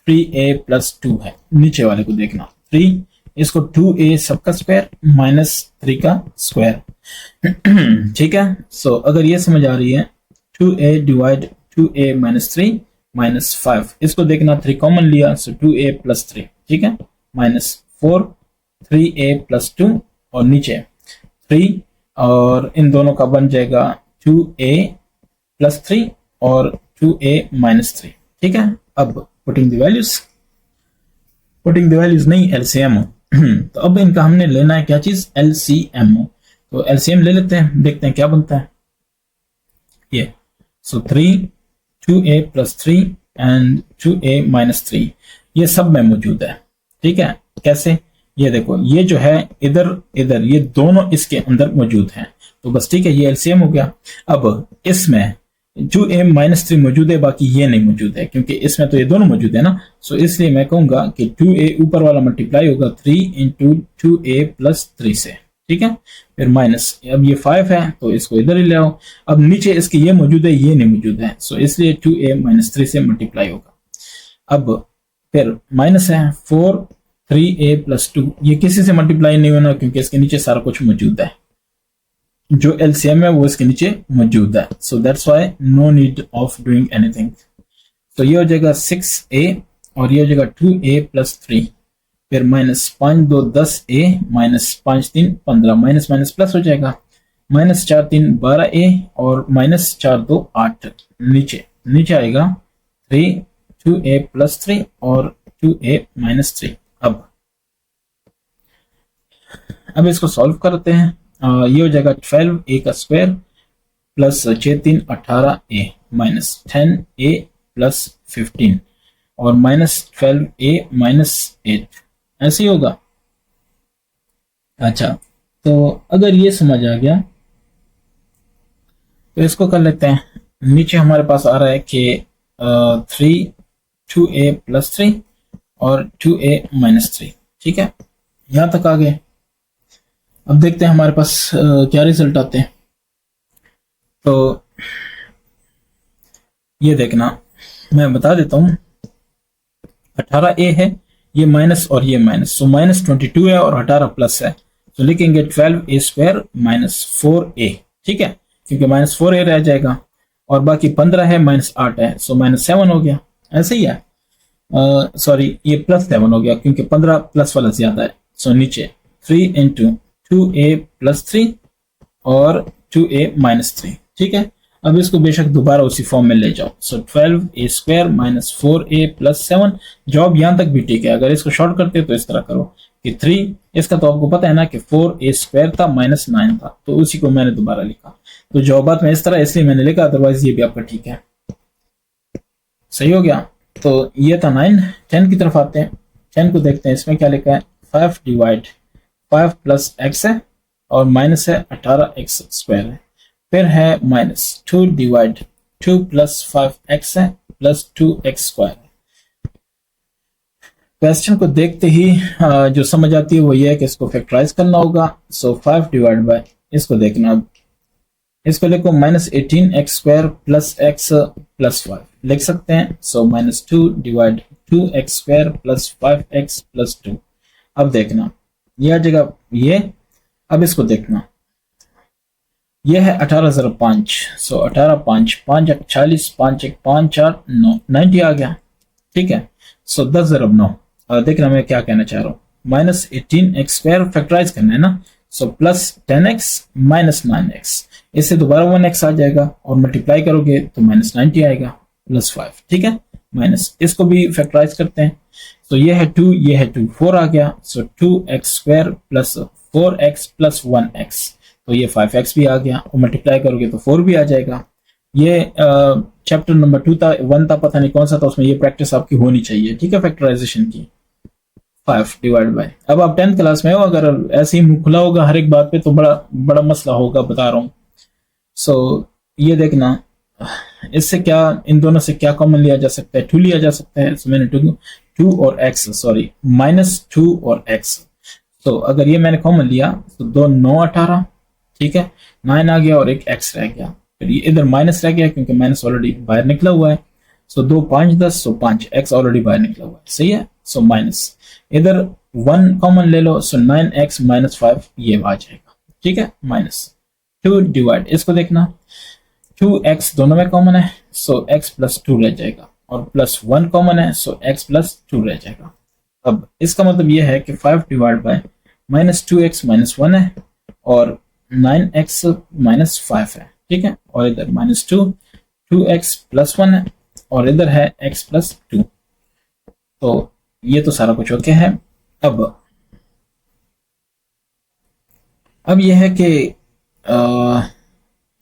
3a प्लस 2 है। नीचे वाले को देखना, 3, इसको 2a सबका स्क्वायर माइनस 3 का स्क्वायर। ठीक है, सो अगर ये समझ आ रही है, 2a divide 2a minus 3 minus 5, इसको देखना 3 कॉमन लिया, सो 2a प्लस 3। ठीक है, माइनस 4, 3a प्लस 2, और नीचे 3, और इन दोनों का बन जाएगा 2a प्लस 3 और 2a माइनस 3। ठीक है, अब पुटिंग द वैल्यूज नहीं, एलसीएम। तो अब इनका हमने लेना है क्या चीज, एलसीएम। तो एलसीएम ले लेते हैं, देखते हैं क्या बनता है ये। सो 3, 2a plus 3 and 2a minus 3, ये सब में मौजूद है। ठीक है, कैसे, ये देखो, ये जो है इधर इधर, ये दोनों इसके अंदर मौजूद हैं। तो बस ठीक है, ये एलसीएम हो गया। अब इसमें 2a माइनस 3 मौजूद है, बाकी ये नहीं मौजूद है, क्योंकि इसमें तो ये दोनों मौजूद है ना। सो इसलिए मैं कहूंगा कि 2a ऊपर वाला मल्टीप्लाई होगा 3 इंटू 2a प्लस 3 से। ठीक है, फिर माइनस, अब ये 5 है तो इसको इधर ही ले आओ। अब नीचे इसके ये मौजूद है, ये नहीं मौजूद है, सो इसलिए 2a माइनस 3 से मल्टीप्लाई होगा। अब फिर माइनस है 4, 3a प्लस 2, ये किसी से मल्टीप्लाई नहीं होना, क्योंकि इसके नीचे सारा कुछ मौजूद है, जो एलसीएम है वो इसके नीचे मौजूद है। So that's why no need of doing anything. तो ये हो जाएगा 6a, और ये हो जाएगा 2a प्लस 3, फिर minus 5 2 10a, minus 5 3 15, minus minus plus हो जाएगा, माइनस 4 3 12a, और माइनस 4 2 8। नीचे आएगा 3, 2a प्लस 3 और 2a माइनस 3। अब इसको सॉल्व करते हैं। ये हो जाएगा 12a का square plus 6 3 18a, minus 10a plus 15, और माइनस 12a माइनस 8, ऐसे ही होगा। अच्छा, तो अगर ये समझ आ गया तो इसको कर लेते हैं। नीचे हमारे पास आ रहा है कि 2a प्लस 3 और 2a माइनस 3। ठीक है, यहां तक आ गए। अब देखते हैं हमारे पास क्या रिजल्ट आते हैं। तो ये देखना, मैं बता देता हूं, 18a है, ये माइनस और ये माइनस, सो माइनस 22 है और 18 प्लस है, तो लिखेंगे 12a स्क्वायर माइनस 4a। ठीक है, क्योंकि माइनस 4a रह जाएगा, और बाकी 15 है, माइनस 8 है, सो माइनस 7 हो गया। ऐसे ही है, सॉरी ये प्लस 7 हो गया, क्योंकि 15 प्लस वाला ज्यादा है। सो नीचे 3 इंटू 2a प्लस 3 और 2a माइनस 3। ठीक है, अब इसको बेशक दोबारा उसी फॉर्म में ले जाओ। सो 12a square minus 4a plus 7। Job यहां तक भी ठीक है। अगर इसको शॉर्ट करते हो तो इस तरह करो कि 3, इसका तो आपको पता है ना कि 4a स्क्वायर था माइनस 9 था, तो उसी को मैंने दोबारा लिखा। तो जवाबात में इस तरह इसलिए मैंने लिखा, अदरवाइज ये भी आपका ठीक है। सही हो गया। तो ये था 9। 10 की तरफ आते हैं। 10 को देखते हैं, इसमें क्या लिखा है, 5 डिवाइड 5 प्लस x है, और माइनस है 18x स्क्वायर है। फिर है माइनस 2 डिवाइड 2 प्लस 5x है प्लस 2x स्क्वायर। क्वेश्चन को देखते ही जो समझ आती है वो ये है कि इसको फैक्टराइज करना होगा। सो 5 डिवाइड बाय, इसको देखना, अब इसको लिखो -18x² प्लस x प्लस 5 लिख सकते हैं। सो -2 divide 2x² plus 5x plus 2। अब देखना ये आ जाएगा ये। अब इसको देखना, ये है 18 ज़रा 5। सो 18 5 5 1 40 5 1 5 4 9 90 आ गया। ठीक है। सो 10 ज़रब 9। देखना मैं क्या कहना चाह रहा हूँ, -18x² फैक्टराइज करना है ना। So plus 10x minus 9x, इससे दोबारा 1x आ जाएगा और मल्टीप्लाई करोगे तो -90 आएगा प्लस 5। ठीक है, माइनस इसको भी फैक्टराइज करते हैं। तो ये है 2, ये है 2, 4 आ गया। सो 2x² plus 4x plus 1x, तो ये 5x भी आ गया और मल्टीप्लाई करोगे तो 4 भी आ जाएगा। ये चैप्टर नंबर 2 था, 1 था, पता नहीं कौन सा था, उसमें ये प्रैक्टिस आपकी होनी चाहिए। ठीक है, फैक्टराइजेशन की। 5 डिवाइड बाय, अब आप 10th क्लास में हो, अगर ऐसे ही मुंह खुला होगा हर एक बात पे तो बड़ा मसला होगा, बता रहा हूँ। सो ये देखना, इससे क्या, इन दोनों से क्या कॉमन लिया जा सकता है, 2 लिया जा सकता है। सो मैंने 2 और x, सॉरी -2 और x। तो अगर ये मैंने कॉमन लिया तो 2 9 18, ठीक है, 9 आ गया और एक x रह गया। फिर ये इधर माइनस रह गया क्योंकि माइनस ऑलरेडी बाहर निकला हुआ है। सो 2 5 10, सो 5 x ऑलरेडी बाहर निकला हुआ है, सही है। सो माइनस इधर 1 कॉमन ले लो, सो 9x माइनस 5 ये आ जाएगा। ठीक है, -2 डिवाइड, इसको देखना 2x दोनों में कॉमन है, सो x प्लस 2 रह जाएगा और प्लस 1 कॉमन है, सो x प्लस 2 रह जाएगा। अब इसका मतलब ये है कि 5 डिवाइड बाय -2x माइनस 1 है और 9x माइनस 5 है। ठीक है, और इधर -2 2x प्लस 1 है और इधर है x प्लस 2। तो ये तो सारा कुछ ओके है। अब यह है कि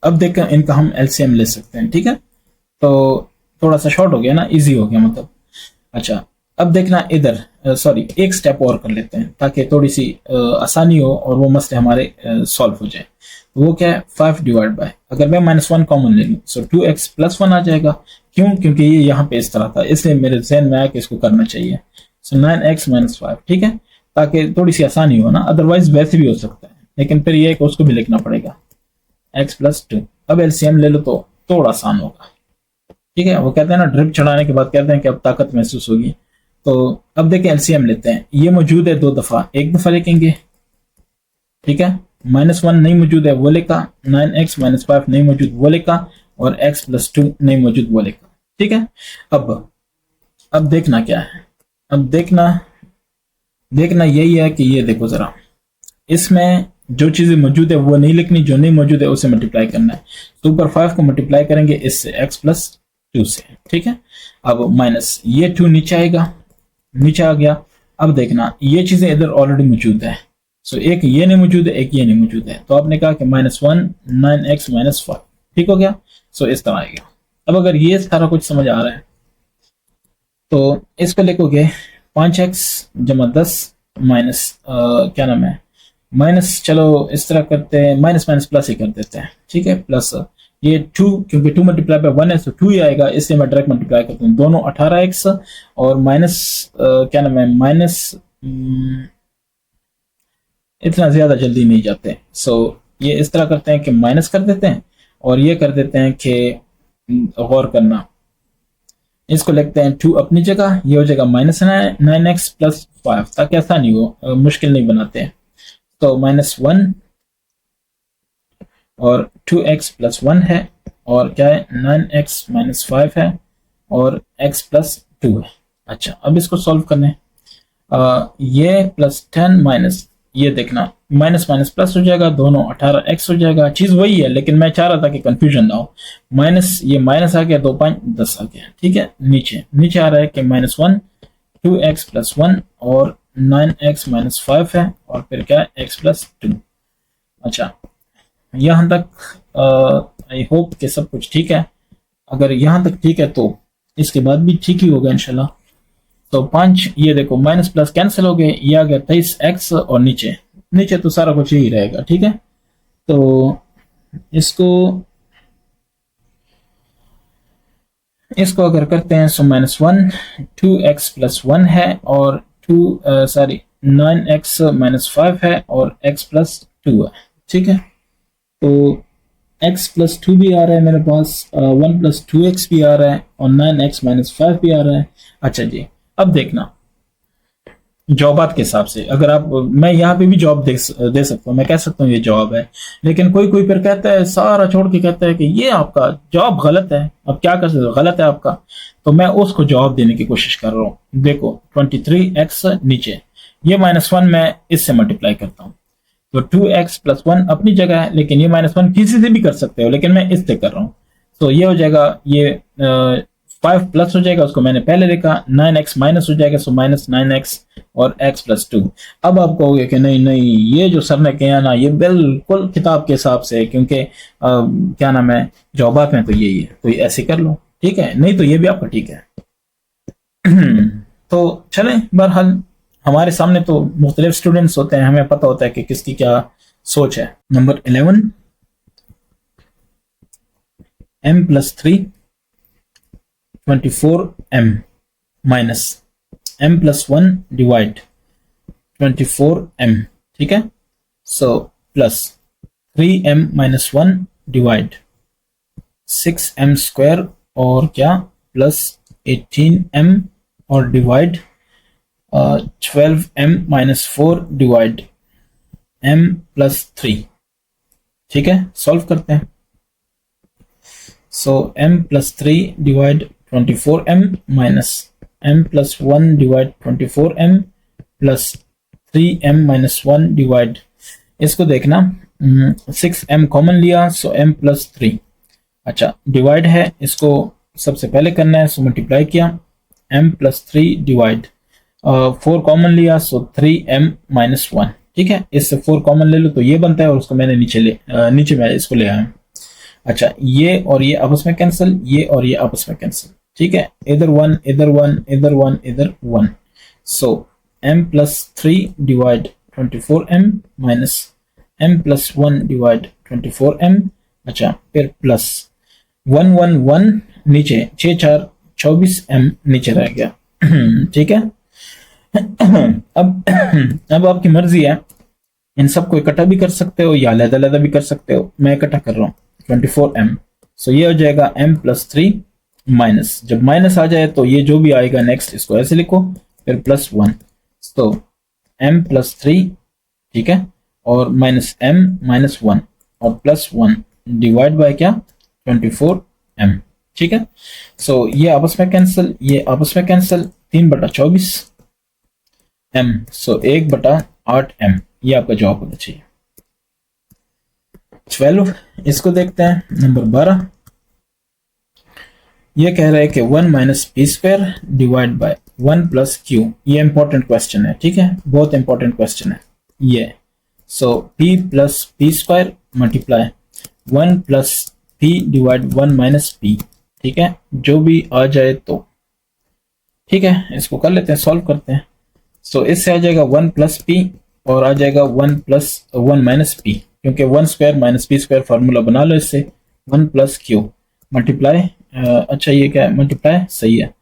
अब देखकर इनका हम एलसीएम ले सकते हैं। ठीक है, तो थोड़ा सा शॉर्ट हो गया ना, इजी हो गया मतलब। अच्छा, अब देखना इधर, सॉरी एक स्टेप और कर लेते हैं ताकि थोड़ी सी आसानी हो और वो मसले हमारे सॉल्व हो जाए। तो वो क्या है, 5 डिवाइड बाय, अगर मैं -1 कॉमन ले लूँ सो 2x प्लस 1 आ जाएगा। क्यों? क्योंकि ये यहाँ पे इस तरह था, इसलिए मेरे जहन में आया कि इसको करना चाहिए। सो 9x माइनस 5, ठीक है, ताकि थोड़ी सी आसानी हो ना, अदरवाइज वैसे भी हो सकता है, लेकिन फिर ये उसको भी लिखना पड़ेगा x प्लस 2। अब एलसीएम ले लो तो थोड़ा आसान होगा। ठीक है, वो कहते हैं ना, ड्रिप चढ़ाने के बाद कहते हैं कि अब ताकत महसूस होगी। तो अब देखें एलसीएम लेते हैं, ये मौजूद है 2 दफा, एक दफा लिखेंगे। ठीक है, -1 नहीं मौजूद है वो लिखा, 9x माइनस 5 नहीं मौजूद वो लिखा और x प्लस 2 नहीं मौजूद वो लिखा। ठीक है, अब देखना क्या है, अब देखना यही है कि ये देखो जरा, इसमें जो चीजें मौजूद है वो नहीं लिखनी, जो नहीं मौजूद है उसे मल्टीप्लाई करना है। तो ऊपर 5 को मल्टीप्लाई करेंगे इससे, x प्लस 2 से। ठीक है, अब माइनस ये 2 नीचे आएगा, नीचे आ गया। अब देखना ये चीजें इधर ऑलरेडी मौजूद है, सो एक ये नहीं मौजूद है, एक ये नहीं मौजूद है, तो आपने कहा कि -1 9x माइनस 5, ठीक हो गया। सो इस तरह आएगा। अब अगर ये सारा कुछ समझ आ रहा है तो इसको लिखोगे 5x जमा 10 माइनस क्या नाम है, माइनस, चलो इस तरह करते हैं, माइनस माइनस प्लस ही कर देते हैं। ठीक है, प्लस ये 2, क्योंकि 2 मल्टीप्लाई बाय 1 है तो 2 ही आएगा, इसलिए मैं डायरेक्ट मल्टीप्लाई करता हूँ दोनों 18x और माइनस क्या नाम है, माइनस इतना ज्यादा जल्दी नहीं जाते। सो ये इस तरह करते हैं कि माइनस कर देते हैं और ये कर देते हैं कि गौर करना, इसको लिखते हैं 2 अपनी जगह, ये हो जाएगा -9x प्लस 5, ताकि आसानी हो, मुश्किल नहीं बनाते हैं। तो -1 और 2x प्लस 1 है और क्या है 9x माइनस 5 है और x प्लस 2 है। अच्छा, अब इसको सॉल्व करने, ये प्लस 10 माइनस, ये देखना माइनस माइनस प्लस हो जाएगा, दोनों 18x हो जाएगा, चीज वही है, लेकिन मैं चाह रहा था कि कंफ्यूजन ना हो। माइनस, ये माइनस आ गया, 2 5 10 आ गया। ठीक है, नीचे आ रहा है कि -1 2x प्लस 1 और 9x माइनस 5 है और फिर क्या है x प्लस 2। अच्छा, यहाँ तक आई होप कि सब कुछ ठीक है। अगर यहाँ तक ठीक है तो इसके बाद भी ठीक ही होगा इंशाल्लाह। तो 5, ये देखो माइनस प्लस कैंसिल हो गए, ये आ गया 23x और नीचे तो सारा कुछ यही रहेगा। ठीक है, तो इसको इसको अगर करते हैं सो -1 2x+1 है और 9x-5 है और x+2 है। ठीक है, तो x+2 भी आ रहा है मेरे पास, 1+2x भी आ रहा है और 9x-5 भी आ रहा है। अच्छा जी, अब देखना जॉबात के हिसाब से, अगर आप, मैं यहाँ पे भी जॉब दे सकता हूँ, मैं कह सकता हूँ ये जॉब है, लेकिन कोई कोई फिर कहता है, सारा छोड़ के कहता है कि ये आपका जॉब गलत है, अब क्या कर सकते हो, गलत है आपका, तो मैं उसको जवाब देने की कोशिश कर रहा हूँ। देखो 23x नीचे, ये -1 मैं इससे मल्टीप्लाई करता हूँ, तो 2x+1 अपनी जगह है, लेकिन ये -1 किसी से भी कर सकते हो, लेकिन मैं इससे कर रहा हूँ। तो ये हो जाएगा, ये 5 प्लस हो जाएगा, उसको मैंने पहले लिखा, 9x माइनस हो जाएगा, सो -9x और x+2। अब आप कहोगे कि नहीं नहीं, ये जो सर ने किया ना, ये बिल्कुल किताब के हिसाब से है, क्योंकि क्या नाम है, जवाबात में तो यही है, तो ये ऐसे कर लो, ठीक है, नहीं तो ये भी आपका ठीक है। तो चलें, बहरहाल हमारे सामने तो मुख्तलिफ स्टूडेंट्स होते हैं, हमें पता होता है कि किसकी क्या सोच है। Number 11, m+3 24m minus m+1 divide 24m, ठीक है, so plus 3m-1 divide 6m² और क्या प्लस 18m और डिवाइड 12m-4 डिवाइड m+3। ठीक है, सॉल्व करते हैं। सो m+3 divide 24m minus m+1 divide 24m plus 3m-1 divide, इसको देखना 6m कॉमन लिया, सो m+3। अच्छा, डिवाइड है, इसको सबसे पहले करना है, सो मल्टीप्लाई किया, m+3 डिवाइड 4 कॉमन लिया, सो 3m-1। ठीक है, इससे 4 कॉमन ले लो तो ये बनता है, और उसको मैंने नीचे मैं इसको ले आया। अच्छा, ये और ये आपस में कैंसिल, ये और ये आपस में कैंसिल। ठीक है, इधर 1 इधर 1 इधर 1 इधर 1, सो m+3 divide 24m minus m+1 divide 24m। अच्छा, फिर प्लस 1 1 1 नीचे, 6 4 24m नीचे रह गया। ठीक है, अब आपकी मर्जी है, इन सबको इकट्ठा भी कर सकते हो या अलग-अलग भी कर सकते हो, मैं इकट्ठा कर रहा हूँ 24m। सो ये हो जाएगा m+3 माइनस, जब माइनस आ जाए तो ये जो भी आएगा नेक्स्ट इसको ऐसे लिखो, फिर +1, तो m+3, ठीक है, और -m-1 और +1 डिवाइड बाय क्या 24m। ठीक है, सो ये आपस में कैंसिल, ये आपस में कैंसिल, 3/24 m, सो 1/8m, ये आपका जवाब होना चाहिए। 12, इसको देखते हैं, नंबर 12, ये कह रहा है कि 1 - p² डिवाइड बाय 1 + q। ये इंपॉर्टेंट क्वेश्चन है, ठीक है, बहुत इंपॉर्टेंट क्वेश्चन है ये। सो p + p² multiply 1 + p divide 1 - p। ठीक है, जो भी आ जाए तो ठीक है, इसको कर लेते हैं, सॉल्व करते हैं। सो इससे आ जाएगा 1 + p और आ जाएगा 1 + 1 - p, क्योंकि 1² - p² फार्मूला बना लो इससे, 1 + q मल्टीप्लाई, अच्छा ये क्या है, मल्टीप्लाई सही है,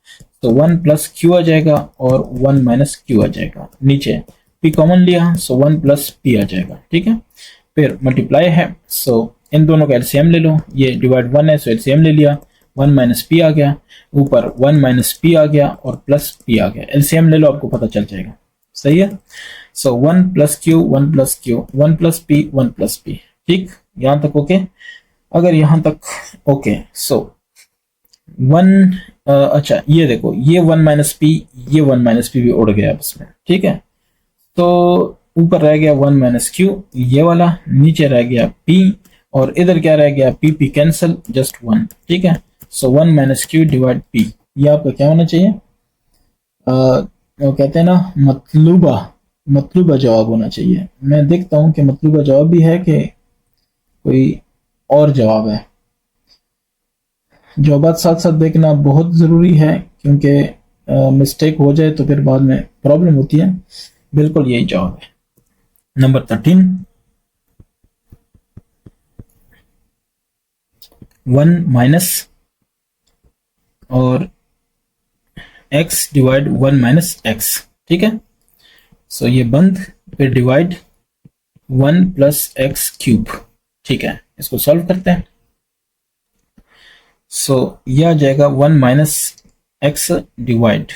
तो 1 + q आ जाएगा और 1 - q आ जाएगा, नीचे p कॉमन लिया, सो 1 + p आ जाएगा। ठीक है, फिर मल्टीप्लाई है, सो इन दोनों का एलसीएम ले लो, ये डिवाइड 1 है, सो एलसीएम ले लिया, 1 - p आ गया, ऊपर 1 - p आ गया और प्लस p आ गया, एलसीएम ले लो, आपको पता चल जाएगा। सही है, so 1 + q 1 + q 1 + p 1 + p। ठीक, यहां तक ओके। अगर यहां तक ओके, सो 1, अच्छा ये देखो, ये 1 - p, ये 1 - p भी उड़ गया आपस में। ठीक है, तो ऊपर रह गया 1 - q, ये वाला, नीचे रह गया p, और इधर क्या रह गया, p कैंसिल, जस्ट 1। ठीक है, सो 1 - q डिवाइड p, ये आपका क्या होना चाहिए, वो कहते हैं ना मतलूबा जवाब होना चाहिए। मैं देखता हूं कि मतलूबा जवाब भी है कि कोई और जवाब है। जवाबात साथ साथ देखना बहुत ज़रूरी है, क्योंकि मिस्टेक हो जाए तो फिर बाद में प्रॉब्लम होती है। बिल्कुल यही जवाब है। नंबर 13, 1 - और x डिवाइड 1 माइनस x, ठीक है। सो ये बंद, फिर डिवाइड 1 प्लस एक्स क्यूब, ठीक है। इसको सॉल्व करते हैं। सो ये आ जाएगा 1 माइनस एक्स डिवाइड,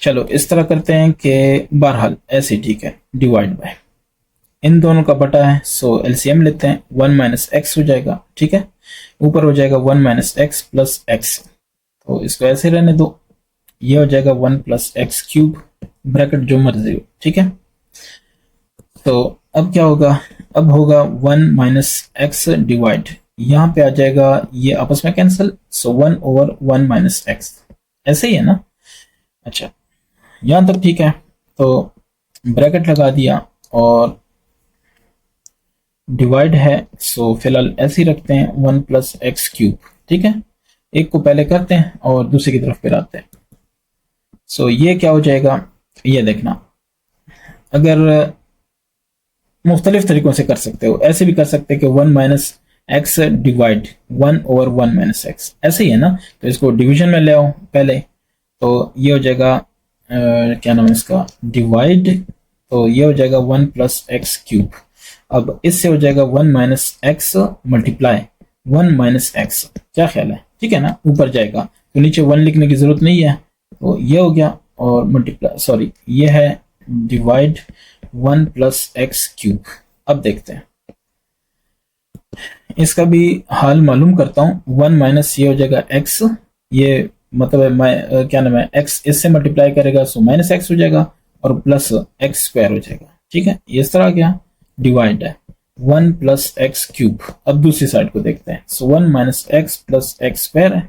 चलो इस तरह करते हैं कि बहरहाल ऐसे, ठीक है, डिवाइड बाय इन दोनों का बटा है, सो एलसीएम लेते हैं। 1 माइनस एक्स हो जाएगा, ठीक है, ऊपर हो जाएगा 1 माइनस एक्स प्लस एक्स, तो इसको ऐसे रहने दो। ये हो जाएगा 1 प्लस एक्स क्यूब, ब्रैकेट जो मर्जी हो, ठीक है। तो अब क्या होगा, अब होगा 1 माइनस एक्स डिवाइड, यहाँ पे आ जाएगा ये आपस में कैंसिल, सो 1 ओवर 1 माइनस एक्स, ऐसे ही है ना। अच्छा, यहाँ तक ठीक है। तो ब्रैकेट लगा दिया और डिवाइड है, सो फिलहाल ऐसे ही रखते हैं 1 प्लस एक्स क्यूब, ठीक है। एक को पहले करते हैं और दूसरी की तरफ फिर आते हैं। सो ये क्या हो जाएगा, ये देखना, अगर मुख्तलिफ तरीकों से कर सकते हो, ऐसे भी कर सकते हैं कि 1 minus x divide 1 over 1 minus x, ऐसे ही है ना। तो इसको डिवीजन में ले आओ पहले, तो ये हो जाएगा क्या नाम है इसका, डिवाइड, तो ये हो जाएगा 1 प्लस एक्स क्यूब। अब इससे हो जाएगा 1 minus x multiply 1 minus x, क्या ख्याल है, ठीक है ना, ऊपर जाएगा तो नीचे 1 लिखने की जरूरत नहीं है, तो ये हो गया, और मल्टीप्लाई, सॉरी ये है डिवाइड 1 प्लस एक्स क्यूब। अब देखते हैं, इसका भी हाल मालूम करता हूं। 1 माइनस ये हो जाएगा x, ये मतलब है क्या नाम है, x इससे मल्टीप्लाई करेगा सो माइनस एक्स हो जाएगा, और प्लस एक्स स्क्वायर हो जाएगा, ठीक है। ये इस तरह आ गया, डिवाइड है 1 प्लस एक्स क्यूब। अब दूसरी साइड को देखते हैं, सो 1 minus X plus X square है,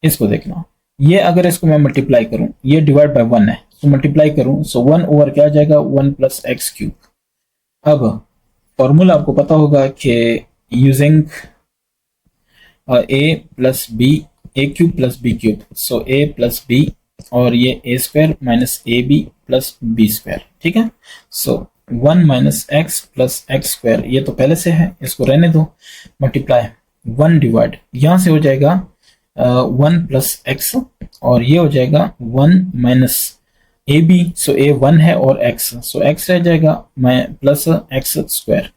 इसको देखना। ये अगर इसको मैं मल्टीप्लाई करूं, ये डिवाइड बाय 1 है, तो मल्टीप्लाई करूं, सो 1 ओवर क्या आ जाएगा, 1 प्लस एक्स क्यूब। अब फॉर्मूला आपको पता होगा कि using A plus B, A cube plus B cube, so A plus B, और ये A square minus A B plus B square, ठीक है। So 1 minus X plus X square, ये तो पहले से है, इसको रहने दो, मल्टीप्लाई 1 डिवाइड, यहां से हो जाएगा 1 प्लस एक्स, और ये हो जाएगा 1 माइनस ए बी, सो ए 1 है और एक्स, सो एक्स रह जाएगा प्लस एक्स स्क्वायर।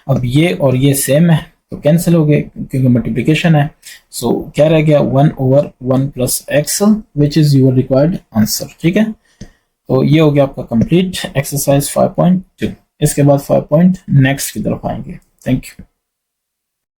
अब ये और ये सेम है तो कैंसिल हो गए क्योंकि मल्टीप्लिकेशन है, सो क्या रह गया, 1 over 1 plus x, which is your required answer, ठीक है। तो ये हो गया आपका कंप्लीट एक्सरसाइज 5.2। इसके बाद 5 पॉइंट नेक्स्ट की तरफ आएंगे। Thank you.